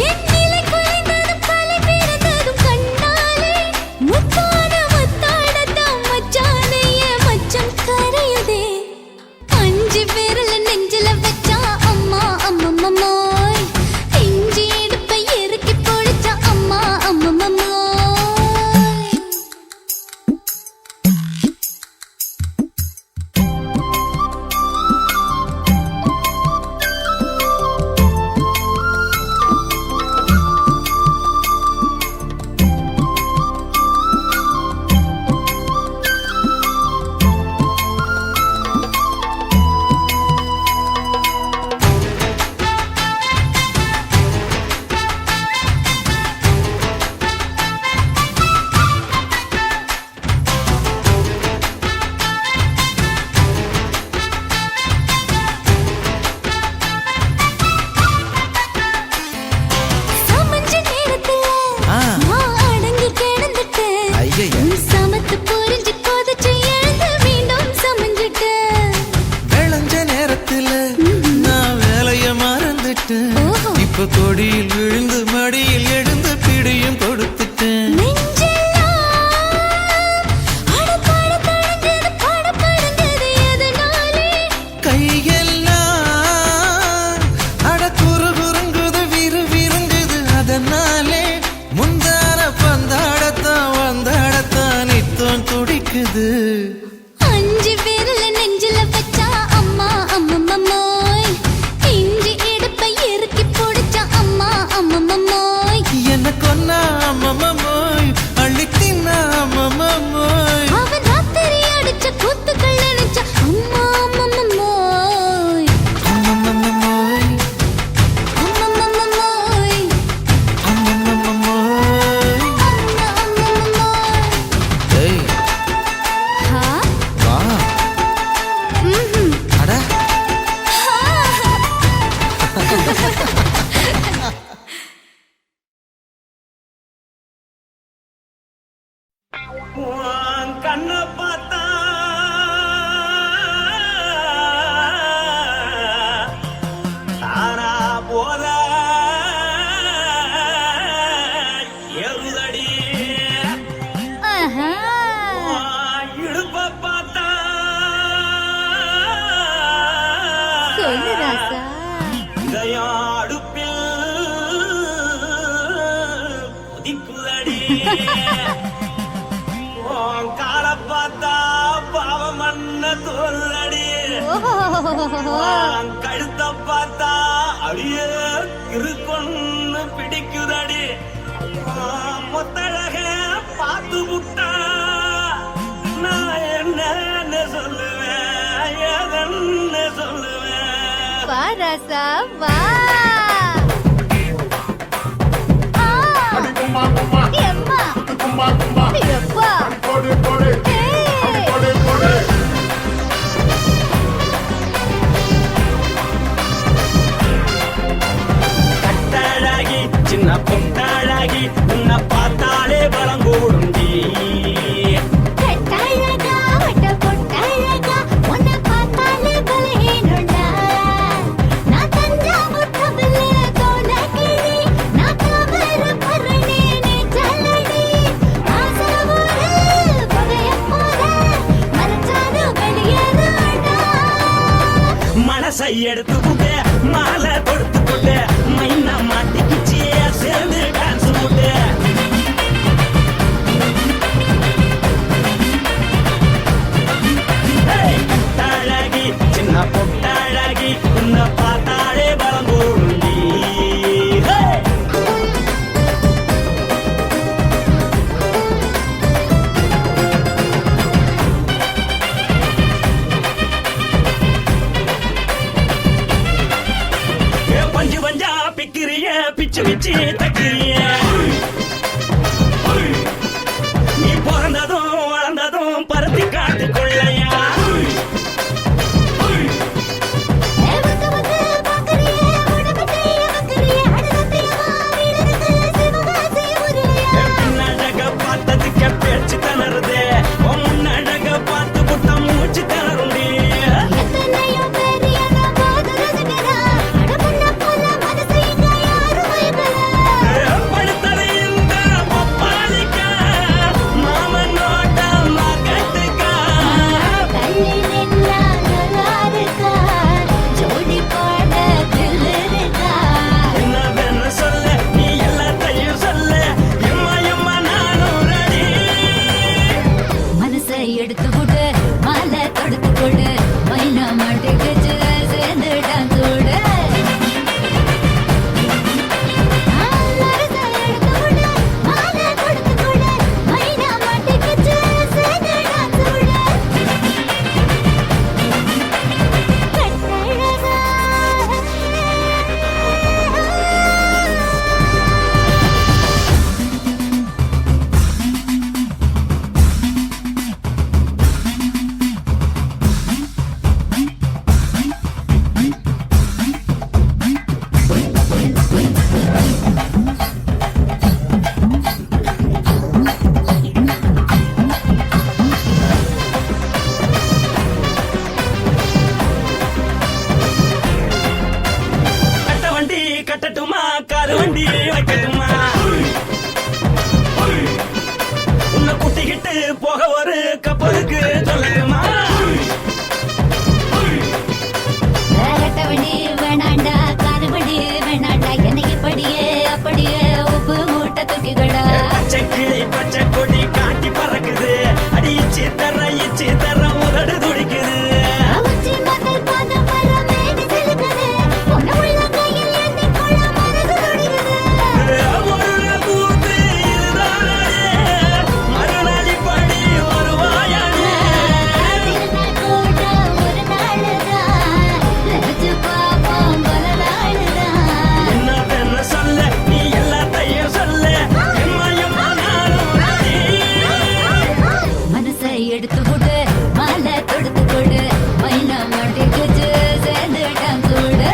என் நிலை குலைந்ததும் பலை பிறந்ததும் கண்ணாலே முத்தான முத்தாடத்தான் மச்சானைய மச்சம் கரையுதே அஞ்சு விரல நெஞ்சில வச்சா அம்மா அம்மம்மம்மோய் இஞ்சி இடுப்பை இறுக்கி பொழிச்சா அம்மா அம்மம்மம்மோய் சமஞ்ச நேரத்துல நான் அடங்கி கிடந்துட்டேன் ஐயைய. உன் சமத்து புரிஞ்சு கொதிச்சு எழுந்து மீண்டும் சமஞ்சிட்டேன் விளைஞ்ச நேரத்துல நான் வேலைய மறந்துட்டேன் ஓஹோ. இப்ப கொடியில் விழுந்து மடியில் எழுந்து பிடியும் கொடுத்துட்டேன் நெஞ்செல்லாம் அடப்பாட தடஞ்சது படபடஞ்சது எதனாலே கையெல்லாம் அட குறு குறுங்குது விறு விருங்குது அதனாலே முந்தான பந்தாடத்தான் வந்தாடத்தான் நித்தம் துடிக்குது அஞ்சு விரல நெஞ்சில வச்சா அம்மா அம்மம்மம்மோய் இஞ்சி இடுப்பை இறுக்கி பிடிச்சா அம்மா அம்மம்மம்மோய் என்ன கொன்னா அம்மம்மோய் அள்ளித்தின்னா அம்மம்மோய் அவன் ராத்திரி அடிச்ச கூத்துக்கள் நினைச்சா அம்மா அம்மம்மம்மோய் அம்மம்மோய் அம்மம்மம்மோய் அம்மம்மோய் அம்மா அம்மம்மம்மோய் ஏய் ஹா வா ம்ஹும் அட கண்ண பார்த்தா தானா போத எருதடி ஆஹா இடுப்ப பார்த்தா சொல்லு ராசா இதயம் அடுப்பில் கொதிக்குதடி உன் காலை பார்த்தா பாவம் மண்ண தோல்லடி உன் கழுத்தை பார்த்தா அடியே இருக்குன்னு பிடிக்குதடி உன் முத்தழக பார்த்து விட்டா நான் என்ன சொல்லுவேன் ஏதன்னு சொல்லுவேன் வா ராசா வா ஆ எம்மா எப்பா ஏய் கட்டழகி சின்ன பொட்டழகி உன்னை பார்த்தாலே பலம் கூடுண்டி கட்டழகா வட்ட பொட்டழகா உன்னை பார்த்தாலே பலஹீனண்டா நான் தஞ்சாவூர் தவில கோலகிரி நான் கவர பரணி நீ ஜல்லடி ஆசவூர் பகைய போல மரச்சாது வெளியேறாடா மனசை எடுத்துக்கிட்டு மாலை கொடுத்துக்கிட்டு மைனா மாட்டிக்கிச்சு சேர்ந்து டான்ஸ் போட்டு கட்டழகி சின்ன பொட்டழகி உன்னை பார்த்தாலே பலம் கூடுண்டி பஞ்சு பஞ்சா பிக்கிறிய பிச்சு பிச்சு தக்கிறிய நீ பிறந்ததும் திணறுதே உன் முன்னழக பார்த்து புட்டம் மூச்சு திணறுண்டி எத்தனையோ பேர் என்ன போது ரசிக்கிறா அடமுன்ன போல மனசை இங்க யாரும் வைக்கல படுத்தது இந்த பப்பாளிக்கா மாமன் நோட்ட மகட்டுக்கா கண்ணி நின்னா நல்லா இருக்கா ஜோடி பாட தில் இருக்கா என்ன வேணும் சொல்ல நீ எல்லாத்தையும் சொல்ல எம்மா எம்மா நானும் ரெடி மனசை எடுத்து கொடு மாலை தொடுத்து கொடு மைனா மாட்டுக்கு சேர்ந்து டான்ஸ் ஓடு மனசை எடுத்து கொடு மாலை தொடுத்து கொடு மைனா மாட்டுக்கு சேர்ந்து டான்ஸ் ஓடு கட்ட வண்டி கட்டட்டுமா காரு வண்டி வைக்கட்டுமா உன்னை கூட்டிக்கிட்டு போக ஒரு கப்பலுக்கு சொல்லட்டுமா வேறட்டவண்டி வேணாண்டா காதுபடி வேணாண்டா என்னைக்கு படியே அப்படியே உப்பு மூட்டை தூக்கிக்கடா பச்சை கிளி பச்சை கொடி காட்டி பறக்குது அடி இச்சி தர உதடு துடிக்குது உச்சி முதல் பாதம் வர மேடி செலுக்குது பொண்ணு உள்ள கையில் ஏந்தி கொள்ள மனசு துடிக்குது ஒரு கூத்து இதுதானே மறுநாளி படி வருவாயானே திருநாள் கூட ஒரு நாளுதான் நினைச்சு பாப்போம் பல நாளுதான் என்ன வேணும் சொல்ல நீ எல்லாத்தையும் சொல்ல எம்மா எம்மா நானும் ready. மனசை எடுத்து கொடு மாலை தொடுத்து கொடு மைனா மாட்டுக்கு சேர்ந்து டான்ஸ் ஓடு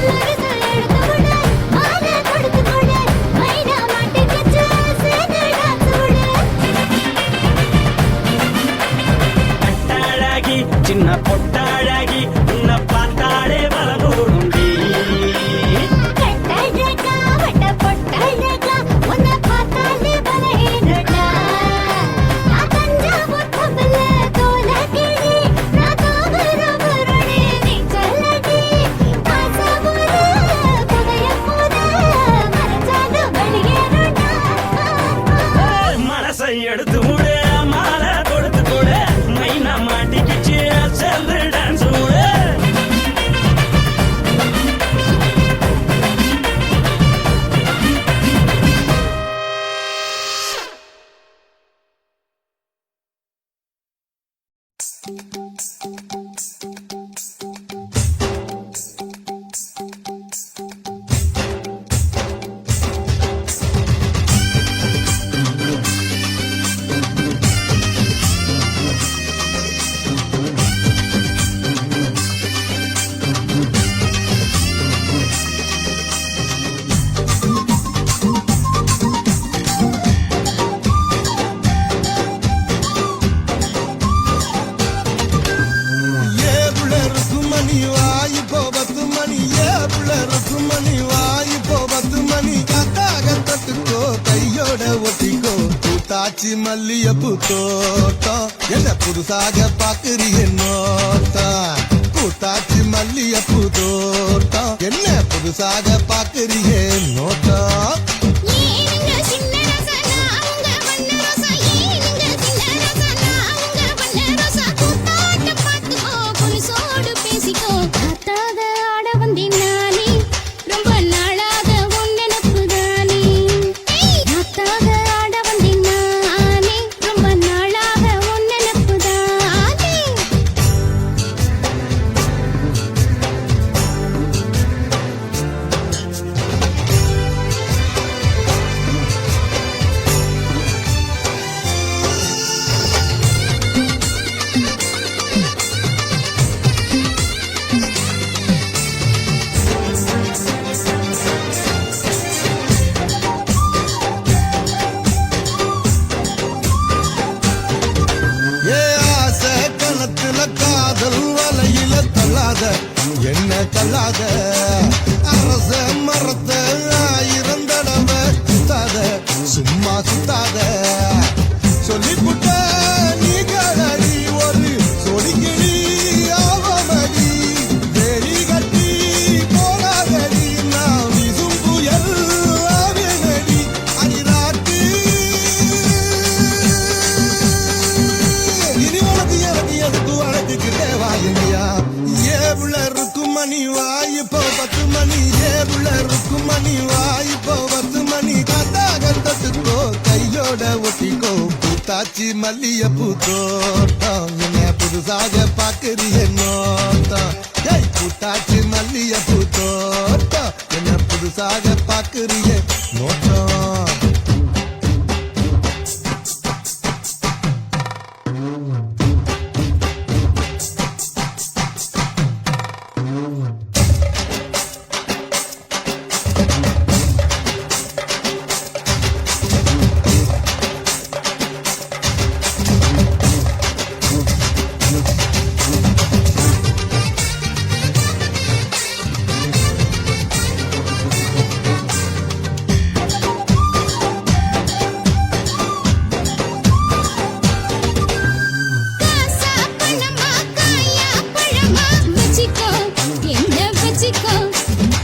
மனசை எடுத்து கொடு மாலை தொடுத்து கொடு மைனா மாட்டுக்கு சேர்ந்து டான்ஸ் ஓடு கட்டாழகி சின்ன பொட்டாழகி உன்னை பார்த்தாலே பலகூடுண்டி கட்டழகா வட்ட பொட்டழகா உன்னை பார்த்தாலே பலஹீனடா நான் தஞ்சாவூர் கப்பல்ல தோல கிளி நான் தாமிரபரணி நீ சொல்லடி தாசாவூர் புகைய போத மறைச்சாக வெளியேறடா மனசை எடுத்து விடு மாலை கொடுத்து கொடு மைனா மாட்டிக்கிச்சு சேர்ந்து டான்ஸ் விடு தாச்சி மல்லியப்பு தோட்டம் என்ன புதுசாக பாக்குறிய நோட்டம் கூத்தாச்சி மல்லியப்பு தோட்டம் என்ன புதுசாக பாக்குறிய நோட்டம் ஏனுங்க சின்ன ரசனா அவங்க வண்ண ரசா ஏனுங்க சின்ன ரசனா அவங்க வண்ண ரசா கூத்தாட்ட பாத்துக்கோ புலிசோடு பேசிக்கோ காத்தாத ஆட வந்தேன் நானே ரொம்ப நாளாக உன் நினப்பு தானே காத்தாத ஆட வந்தேன் நானே ரொம்ப நாளாக உன் நினப்பு தானே தள்ளாத அரச மரத்த 1000 தடவை சுத்தாத சும்மா சுத்தாத சொல்லிப்புட்ட நீ கடடி ஒரு சொடிக்கிளி ஆவமடி வேலி கட்டி போராதடி நான் விசும் புயல் ஆவேனடி அடிராட்டு இனி உனக்கு எனக்கு எதுக்கு வழக்குக்கிட்டே வாயுங்கயா ஏவுள்ள இருக்கும் மணி வாய்ப்போ 10 மணி ஏவுள்ள இருக்கும் மணி வாய்ப்போ 10 மணி காத்தா கண்டத்துக்கோ கையோட ஒட்டிக்கோ பூத்தாச்சி மல்லிய பூத்தோட்டம் என்ன புதுசாக பாக்குறிய நோட்டம் ஏய் பூத்தாச்சி மல்லிய பூத்தோட்டம் என்ன புதுசாக பாக்குறிய நோட்டம் காசா பணமா காயா பழமா வச்சிக்கோ என்ன வச்சிக்கோ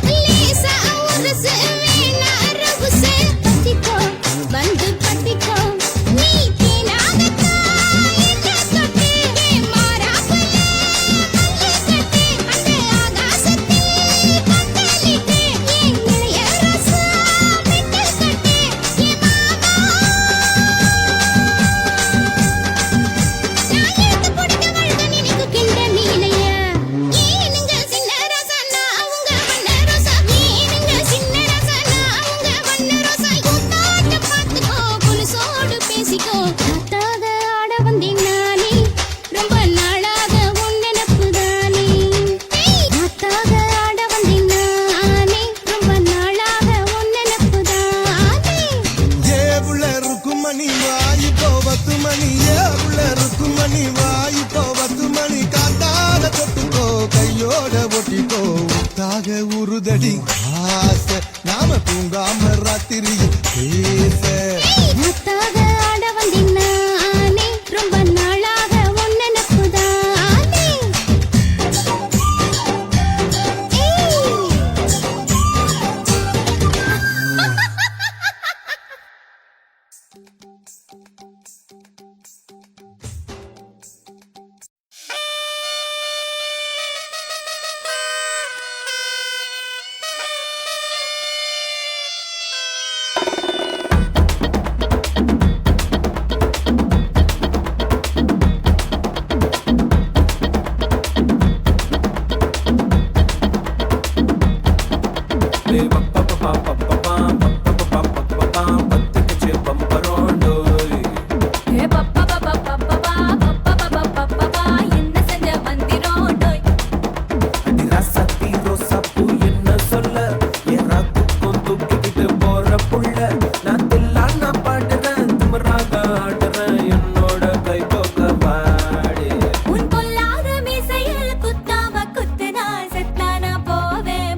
லேசா உரசு வேணா ரவுசு பத்திக்கோ வந்து பத்திக்கோ நீ தேனாகத்தா என்ன தொட்டு மாறாப்புல கட்டு அந்த ஆகாசத்தில் பத்தலிட்டு என் இளைய ரசா விட்டு கட்டு என் நான் எடுத்து போட்ட வழுத நினைக்கு கிண்ட மீனையா ஏனுங்க சின்ன ரசனா அவங்க வண்ண ரோசா ஏனுங்க சின்ன ரசனா அவங்க வண்ண ரோசா கூத்தாட்ட பார்த்துக்கோ புலிசோடு பேசிக்கோ காத்தாக ஆட வந்தேன் நானே ரொம்ப நாளாக உன் நினப்பு தானே காத்தாக ஆட வந்தேன் நானே ரொம்ப நாளாக உன் நினப்பு தானே ஏவுள்ள இருக்கும் மணி வாய்ப்போ 10 மணி ஏவுள்ள இருக்கும் மணி வாய்ப்போ 10 மணி காத்தால தொட்டுக்கோ கையோட ஒட்டிக்கோ உத்தாக உருதடி ஆசை நாம தூங்காம ராத்திரியில் பேச காத்தாக ஆட வந்தேன் நானே ரொம்ப நாளாக உன் நினப்பு தானே என்ன செஞ்ச வந்திரோண்டோய் உன் பொல்லாத மீசையில் குத்தாம குத்துனா செத்தானா போவேன்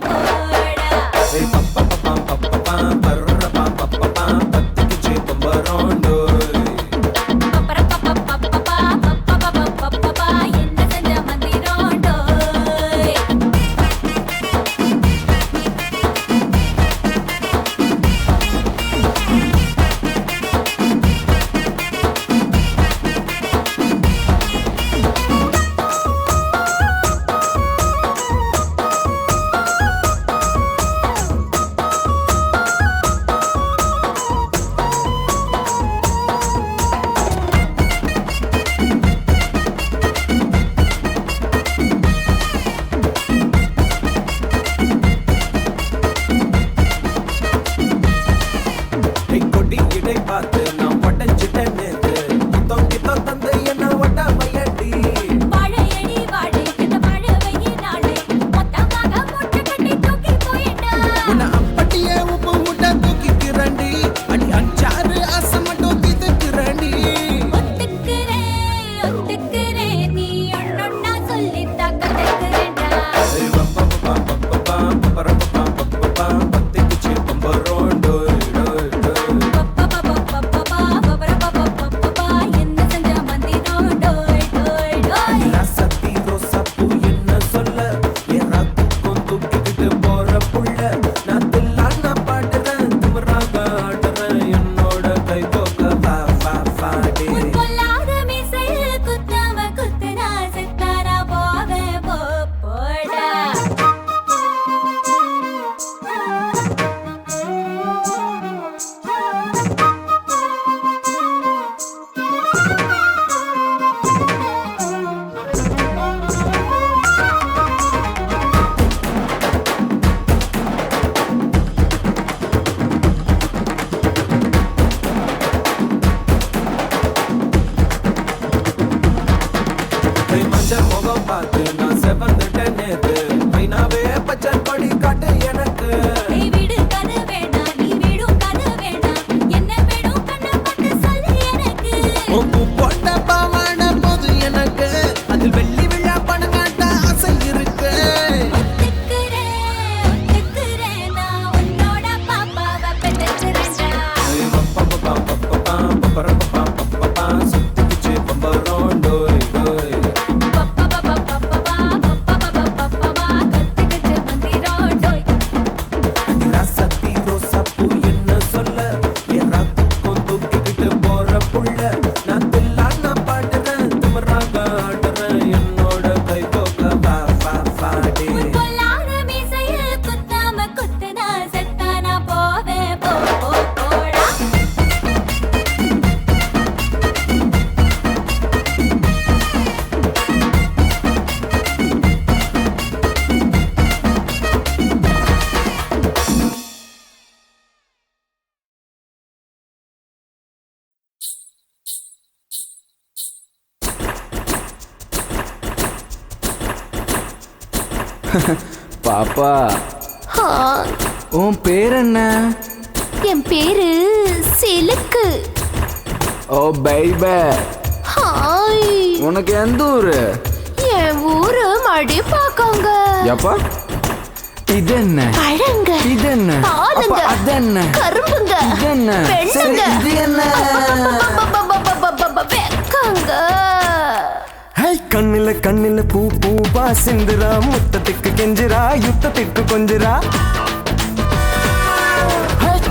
போடா என்ன செஞ்ச வந்திரோண்டோய் பழையடி வாடி இந்த பழவையே நாடு மொத்தமாக மூட்டை கட்டி தூக்கி போயிட்டா ஒத்துக்கிறேன் நீ ஒன்னொன்னா சொல்லி தாக்க உப்பு போட்ட பாவாட போது எனக்கு அதில் வெள்ளி விழா பணம் காட்ட ஆசை இருக்கு. பாப்பா, உன் பேர் என்ன? என் பேரு சிலுக்கு. ஓ பைபே, ஹாய். உனக்கு எந்த ஊரு? என் ஊரு மடிப்பாக்கங்க. எப்பா இது என்ன? பழங்க. இது என்ன? பாலுங்க. அது என்ன? கரும்புங்க. இது என்ன? பெண்ணுங்க. இது என்ன? வெக்கங்க. கண்ணில கண்ணில பூ பூவா சிந்துரா, முத்தத்துக்கு கெஞ்சிரா, யுத்தத்துக்கு கொஞ்சிரா.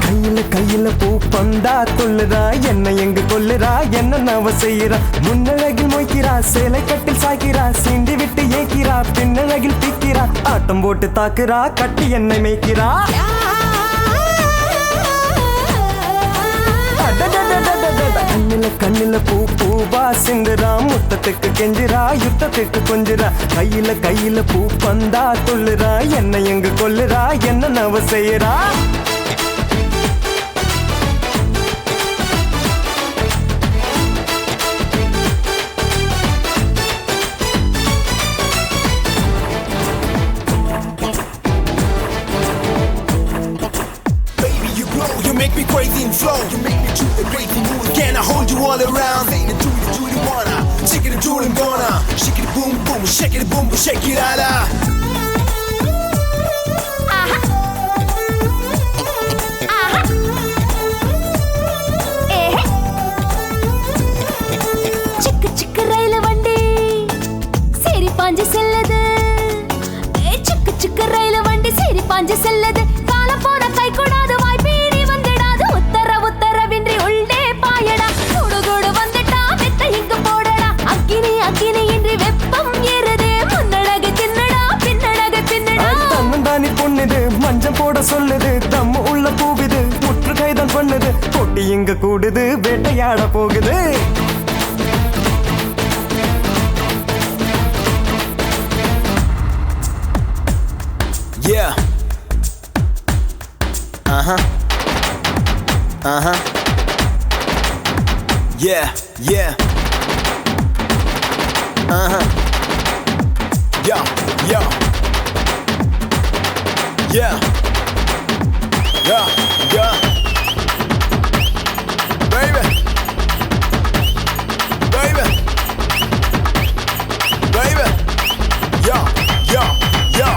கையில கையில பூ பந்தா துள்ளுறா, என்ன எங்க கொல்லுறா, என்ன நவ செய்யறா. முன்னழகில் மொய்க்கிறா, சேலை கட்டில் சாய்க்கிறா, சீண்டி விட்டு ஏக்கிறா, பின்னழகில் பிக்கிறா, ஆட்டம் போட்டு தாக்குறா, கட்டி என்னை மேய்க்கிறா. கண்ணில கண்ணில பூ பூவா சிந்துரா, முத்தத்துக்கு கெஞ்சிரா, யுத்தத்துக்கு கொஞ்சிரா. கையில கையில பூ பந்தா துள்ளுறா, என்ன எங்க கொல்லுறா, என்ன நவ செய்யறா. Me crazy and flow, you make me do the crazy moves. Can I hold you all around? Saying it, do you wanna? Shake it, do it, gonna. Shake it, boom, boom, shake it, boom, boom, shake it, ala. சிக்கு சிக்கு ரயில் வண்டி சரி பாஞ்சு செல்லது. சிக்கு சிக்கு ரயில் வண்டி சரி பாஞ்சு செல்லது. காலம் போன கை கூடாது, வாய்ப்பீடி வந்துடாது. உத்தரவின்றி உள்ளே பாயடா. கூடு கூடு வந்துட்டா வெத்த இங்கு போடடா. அக்கினி அக்கினி இன்றி வெப்பம் ஏறுது. முன்னழகு தின்னடா, பின்னழகு தின்னடா. தன்னந்தானி பொண்ணுது, மஞ்சம் போட சொல்லுது, தம்மு உள்ள பூவிது, முற்று கைதான் பண்ணுது, பொட்டி இங்க கூடுது, வேட்டையாட போகுது. Yeah. Yeah, yeah. Yo, yo. Yeah. Yeah, yeah. Baby. Baby. Baby. Yo, yo, yo.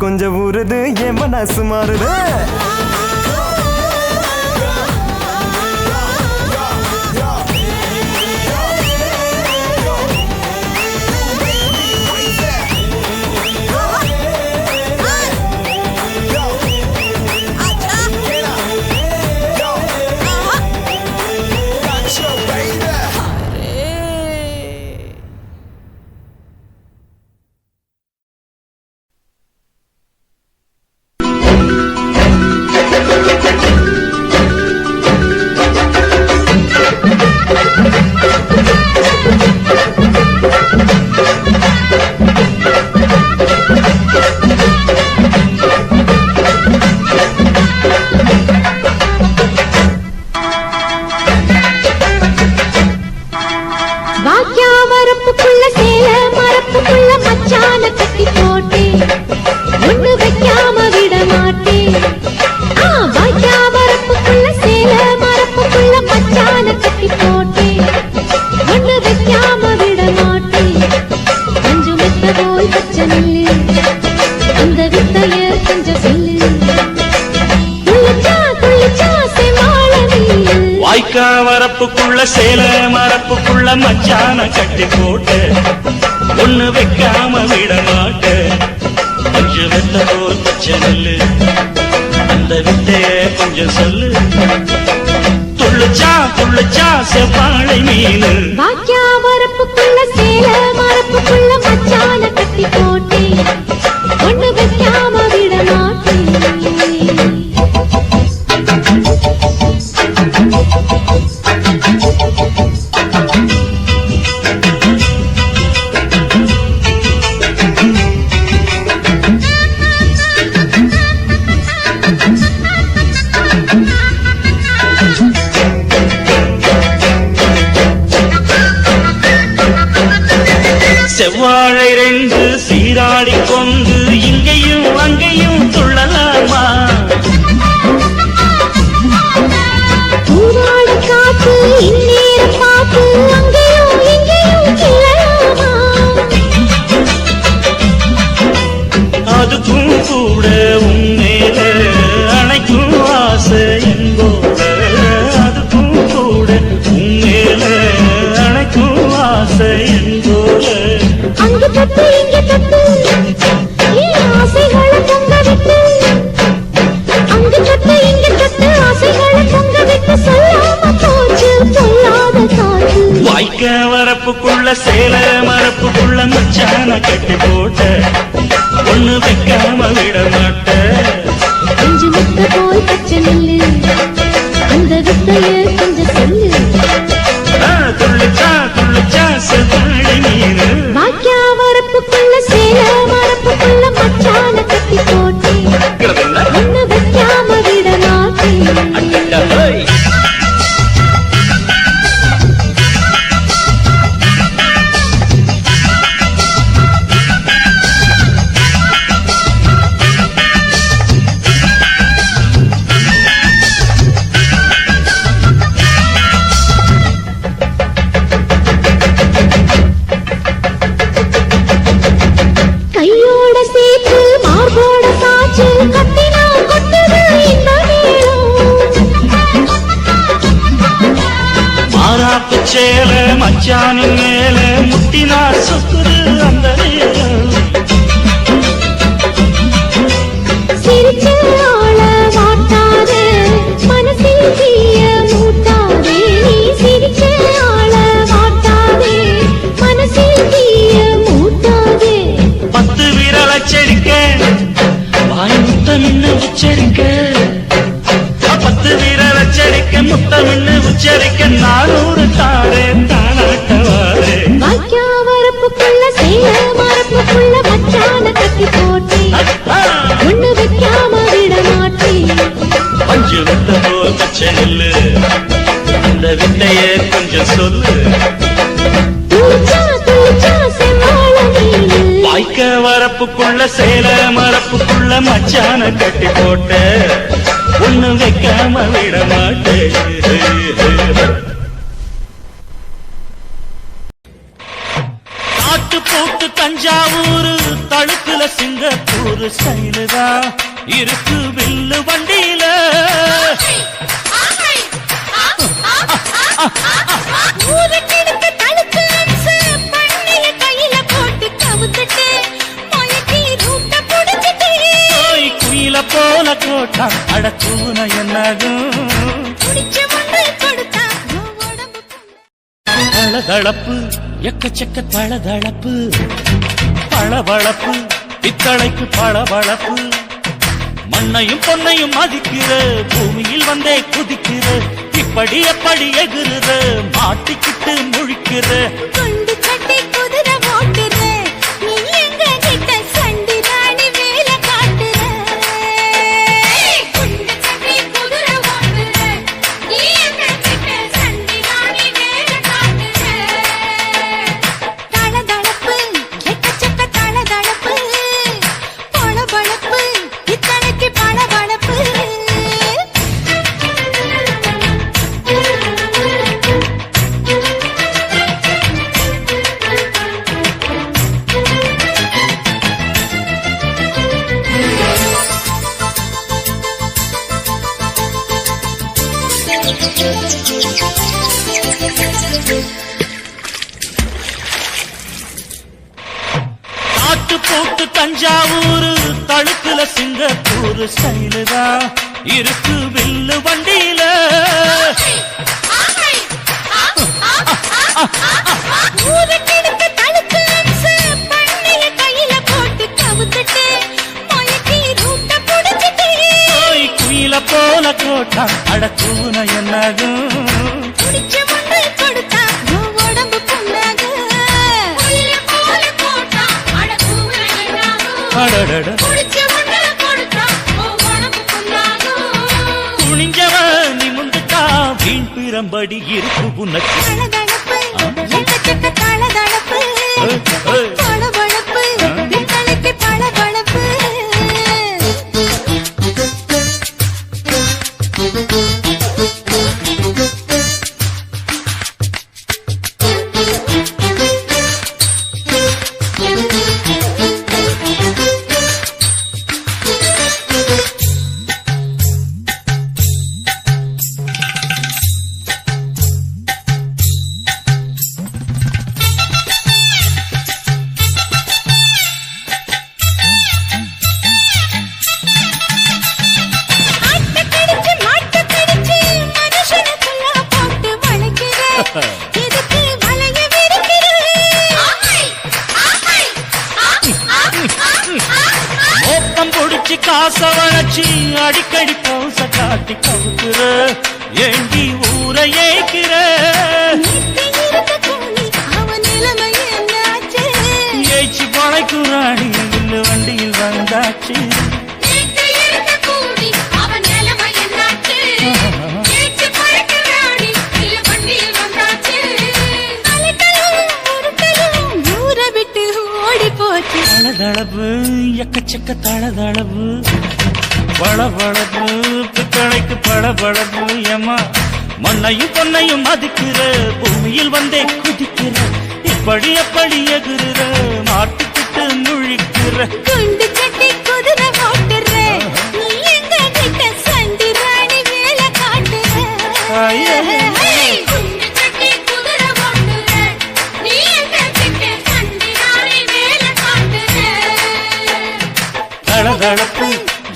கொஞ்சம் ஊறுது, என் மனசு மாறுது. வாக்கியா வரப்புக்குள்ள சேல மரப்புக்குள்ள மச்சான கட்டி போட்டேன் ஒண்ணு வைக்காம விட மாட்டேன் வாக்கியா வரப்புக்குள்ள சேல மரப்புக்குள்ள மச்சான கட்டி போட்டேன் ஒண்ணு வைக்காம விட மாட்டேன் கொஞ்சம் மெத்த போல் பச்சை நெல்லு அந்த வித்தைய கொஞ்சம் சொல்லு குளிச்சா செமாள நீலு வாய்க்கா வரப்புக்குள்ள சேல மரப்புக்குள்ள மச்சான கட்டி போட்டு ஒண்ணு வைக்காம விட மாட்ட கொஞ்சம் வெத்த போல் பச்சை நெல்லு அந்த வித்தைய கொஞ்சம் சொல்லு துள்ளுச்சா செவ்வாழை மீனு வாக்கியா வரப்புக்குள்ள சேல மரப்புக்குள்ள மச்சான கட்டி போட்டேன் ஒண்ணு வைக்காம விட மாட்டேன் செவ்வாழை ரெண்டு சீராடி கொண்டு இங்கேயும் அங்கேயும் துள்ளலாமா ஊராடு காத்து இந்நேரம் பார்த்து அங்கேயும் இங்கேயும் கிளலாமா அதுக்கும் கூட உன்மேல அணைக்கும் ஆசை என்போட அதுக்கும் கூட உன்மேல அணைக்கும் ஆசை என்போட அங்கு தட்டு இங்க தட்டு ஆசைகளை பொங்க விட்டு அங்கு தட்டு இங்க தட்டு ஆசைகளை பொங்க விட்டு சொல்லாம போச்சு சொல்லாத காற்று வாய்க்க வரப்புக்குள்ள சேல மரப்புக்குள்ள மச்சான கட்டி போட்ட ஒண்ணு வைக்காம விட மாட்ட கொஞ்சம் முத்த போல் பச்சை நெல்லு அந்த வித்தைய கொஞ்சம் சொல்லு துள்ளுச்சா செவ்வாழை மீனு வாக்கியா வரப்புக்குள்ள சேல மரப்புக்குள்ள மச்சான கட்டி போட்டேன் ஒண்ணு வைக்காம விட மாட்டேன் கையோட சேர்த்து மார்போட சாச்சு கட்டினா கொட்டுது இந்த மாறாப்பு சேல மச்சானின் மேல முட்டினா சுத்துது அந்த நேரம் சிரிச்ச ஆள வாட்டாதே மனசில் தீய மூட்டாதே நீ சிரிச்ச ஆள வாட்டாதே மனசில் தீய மூட்டாதே 10 விரல் அச்சடிக்க வாய் முத்தமின்னு உச்சரிக்க 10 விரல் அச்சடிக்க முத்தமின்னு உச்சரிக்க 400 தாரே தானாட்டவாரே வாக்கியா வரப்புக்குள்ள சேல மரப்புக்குள்ள மச்சான கட்டி போட்டேன் ஒண்ணு வைக்காம விட மாட்டேன் பஞ்சு விட்ட போல் பச்சை நெல்லு அந்த வித்தைய கொஞ்சம் சொல்லு துளிச்சா செவ்வாழ நீலு வாய்க்க வரப்புக்குள்ள சேல மரப்புக்குள்ள மச்சான கட்டி போட்ட ஒண்ணு வைக்காம விட மாட்டேன் காட்டு போட்டு தஞ்சாவூர் தழுக்குல சிங்கப்பூர் ஸ்டைலுதான் இருக்கு வில்லு வண்டியில ஊருக்கெடுத்த தழுக்கு அம்சு பண்ணைய கையில போட்டு கவுத்துட்டு மயக்கி ரூட்ட புடிச்சிட்டு குயில போல கோட்டா அடக்கூன என்னாகும் புடிச்ச ஒன்று கொடுத்தா உடம்பு தளதளப்பு எக்கச்சக்க தளதளப்பு பளபளப்பு பித்தளைக்கு பளபளப்பு மண்ணையும் பொன்னையும் மதிக்கிற பூமியில் வந்தே குதிக்கிற இப்படி எப்படி எகுற மாட்டிக்கிட்டு முழிக்கிற குண்டு சட்டை குதிரை ஓட்டுற பூட்டு தஞ்சாவூர் தழுக்குல சிங்கப்பூர் ஸ்டைலுதான் இருக்கு வில்லு வண்டியில. குயில போல கோட்டா அடக்கூன என்னதும் குனிஞ்சவன் நிமிந்துட்டா வீண் பிறம்படி இருக்கு உனக்கு. மோப்பம் பொடிச்சு காச வளச்சி அடிக்கடி போச காட்டி கவுக்குற ஏண்டி ஊரை ஏய்க்கிற. ஏய்ச்சி பழைக்குறாடி இல்ல வண்டியில் வந்தாச்சு. தளதளவு எக்கச்சக்க தளதளவு பளபளப்பு பித்தளைக்கு பளபளப்பு. ஏமா மண்ணையும் பொன்னையும் மதிக்கிற பூமியில் வந்தே குதிக்கிற இப்படி எப்படி எகுற மாட்டுக்கிட்டு முழிக்கிற. குண்டு சட்டி குதிரை ஓட்டுற நீ எங்க கிட்ட சண்டி ராணி வேலை காட்டுற. தளதளப்பு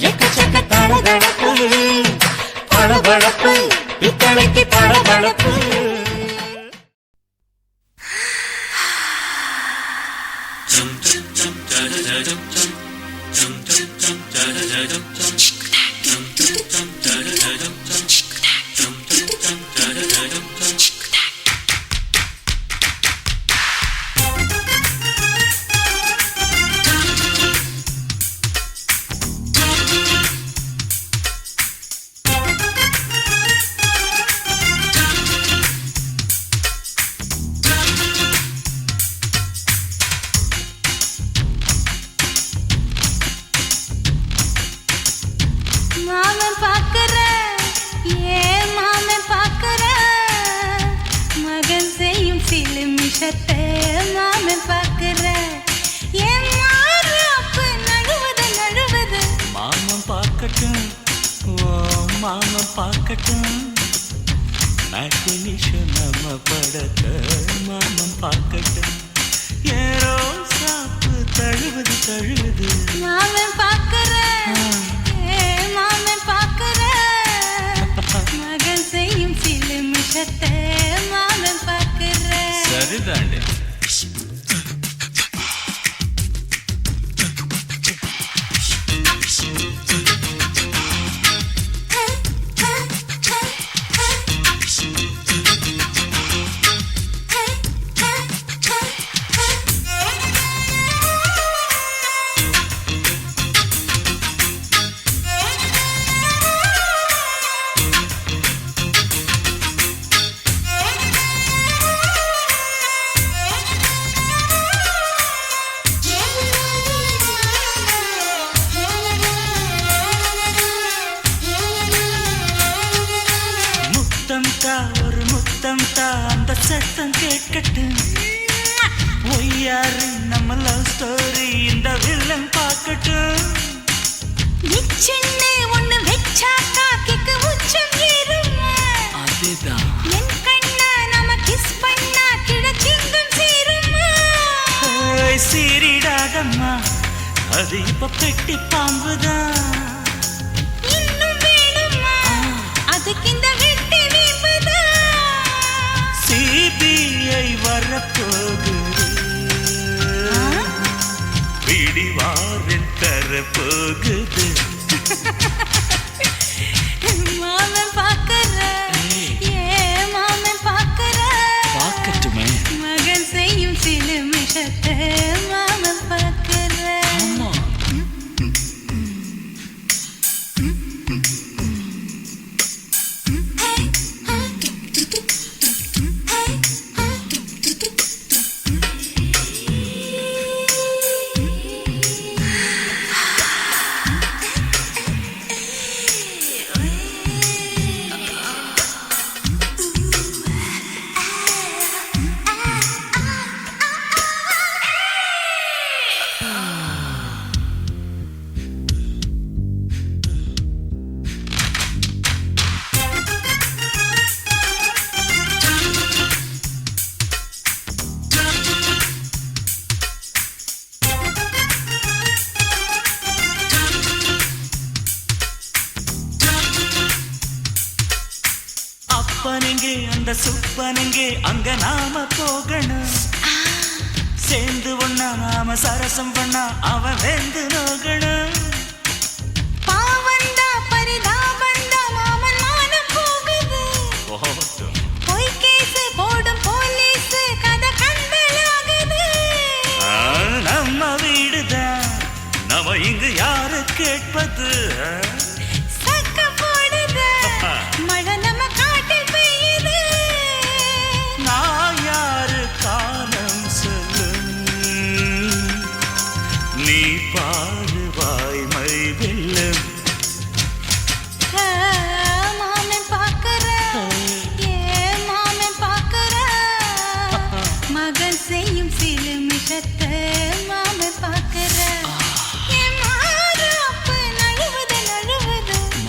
எக்கச்சக்க தளதளப்பு பளபளப்பு பித்தளைக்கு பளபளப்பு. மாமன் பார்க்கட்டும் மாமன் பார்க்கட்டும் நாட்டு நிஷம் நம்ம படத்த மாமன் பார்க்கட்டும். ஏரோ சாப்பு தழுவுது தழுவுது மாமன் பார்க்கற மாமன் பார்க்கற மகன் செய்யும் சில மிஷத்தை மாமன் பார்க்கற. சரிதாண்டே. ஒரு முத்தம் தான் அந்த சத்தம் கேட்கட்டும். ஒய்யாரு நம்ம லவ் ஸ்டோரி இந்த வில்லன் பார்க்கட்டும். நிச்சயமே ஒண்ணு வெச்சா காக்கிக்கு உச்சம் ஏறுமா. அதுதான் என் கண்ணா நம்ம கிஸ் பண்ணா கிழச்சிங்கம் சேருமா. சீரிடாதம்மா அது இப்ப பெட்டி பாம்புதான். இன்னும் வேணுமா அதுக்கு இந்த வெட்டி வீம்புதான். சிபிஐ வரப்போகுது, பிடிவாரன் தர போகுது. மாமன் பாக்கற மாமன் பாக்கற பார்க்கட்டுமே மகன் செய்யும் சில மிஷத்தை மாமன் பாக்கற. அப்பனெங்கே அந்த சுப்பனெங்கே அங்க நாம போகணும். சேர்ந்து ஒண்ணா நாம சரசம் பண்ணா அவன் வெந்து நோகணும். பாவந்தா பரிதாபந்தா மாமன் மானம் போகுது. பொய் கேஸ் போடும் போலீஸ் கதை கண்டலாகுது. நம்ம வீடுதான் நம்ம இங்கு யாரு கேட்பது. சக்க போடுது மழை நம்ம காட்டில் பெய்யுது. நான் யாரு காலம் சொல்லும், நீ பாரு வாய்மை வெல்லும். மாமன் பாக்கற மாமன் பாக்கற மகன் செய்யும் சில மிஷத்தை மாமன் பாக்கற.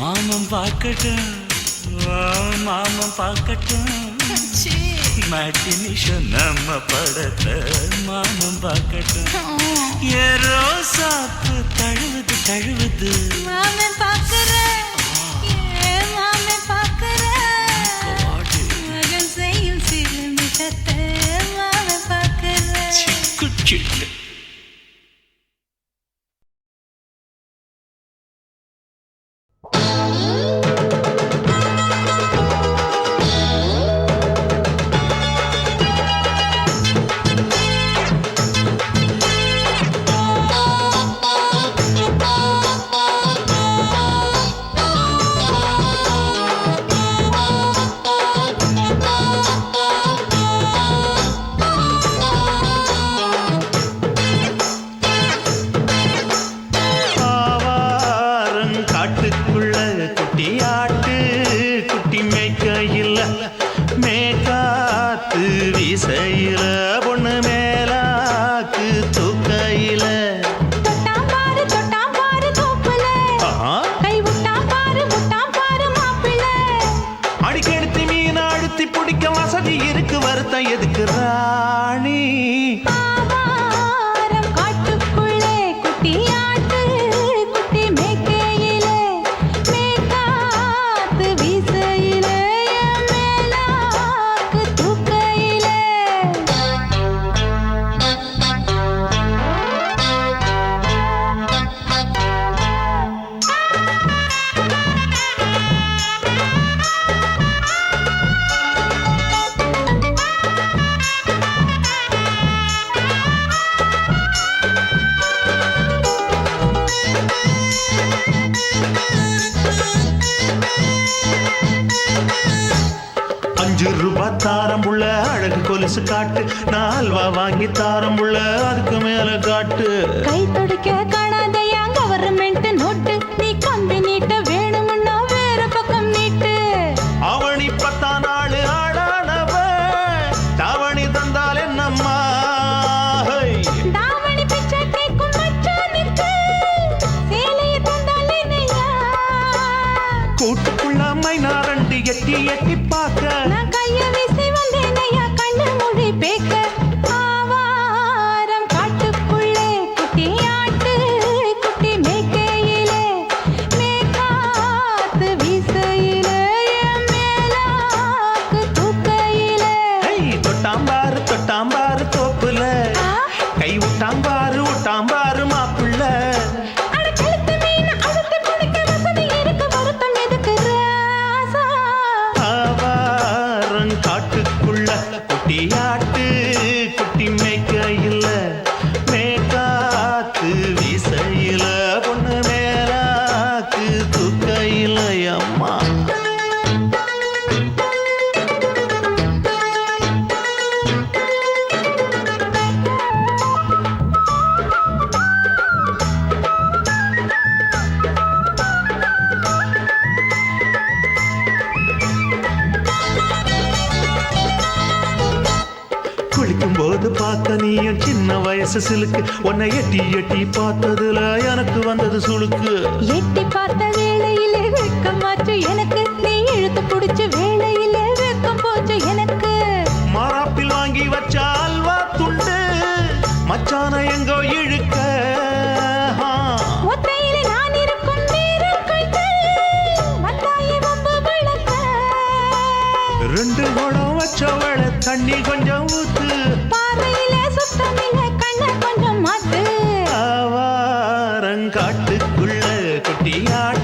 மாமன் பார்க்கட்டும் மாமன் பார்க்கட்டும். மாட்டி நிஷம் நம்ம படத்தை மாமன் பார்க்கட்டும். ஏரோ சாப்பு தழுவுது தழுவுது. மாமன் பாக்கற மாமன் பாக்கற மகன் செய்யும் சில மிஷத்தை மாமன் பாக்கற. சிக்கு சிக்கு வீசையில பொண்ணு மேலாக்கு தூக்கையில அடிக்கெடுத்து மீன் அழுத்தி பிடிக்க வசதி இருக்கு, வருத்தம் எதுக்கு ராணி. காட்டுக்குள்ளே குட்டியாட்டு குட்டி மேய்க்கையில மேய்காத்து வீசையில மேலாக்கு தூக்கையில. ₹5 தாரம் உள்ள அழகு கொலுசு காட்டு, நான் அல்வா வாங்கி தாரம் உள்ள அதுக்கு மேல காட்டு. கை தொடிக்க காணாதையா கவர்மெண்ட் நோட்டு, நீ கம்பி நீட்ட வேணும்னா வேற பக்கம் நீட்டு. அவனி 10 நாள் ஆடானவ தாவணி தந்தால் என்னம்மா. தாவணி பிச்சை கேக்கும் மச்சானுக்கு சேலைய தந்தால் என்னையா. கூட்டுக்குள்ள மைனாரண்டி எட்டி எட்டி பார்க்க நான் கைய வீசி வந்தேனையா கண்ணு மொழி பேக்க. ஆவாரம் காட்டுக்குள்ளே குட்டியாட்டு வயசு சிலுக்கு உன்னை எட்டி எட்டி பார்த்ததுல எனக்கு வந்தது சுளுக்கு எட்டி பார்த்த வேளையிலே வெட்கமாச்சு எனக்கு நீ இழுத்து பிடிச்ச வேளையிலே வெட்கம் போச்சு எனக்கு மாறாப்பில் வாங்கி வச்ச அல்வா துண்டு மச்சான எங்கோ இழுக்க ஒத்தையிலே நான் இருக்கும் நேரம் கண்டு வந்தாயே வம்பு விளக்க ரெண்டு குடம் வச்சவள தண்ணி கொஞ்சம் ஊத்து பார்வையிலே சுத்தமில்லை கண்ண கொஞ்சம் மாத்து ஆவாரங்காட்டுக்குள்ள குட்டியாட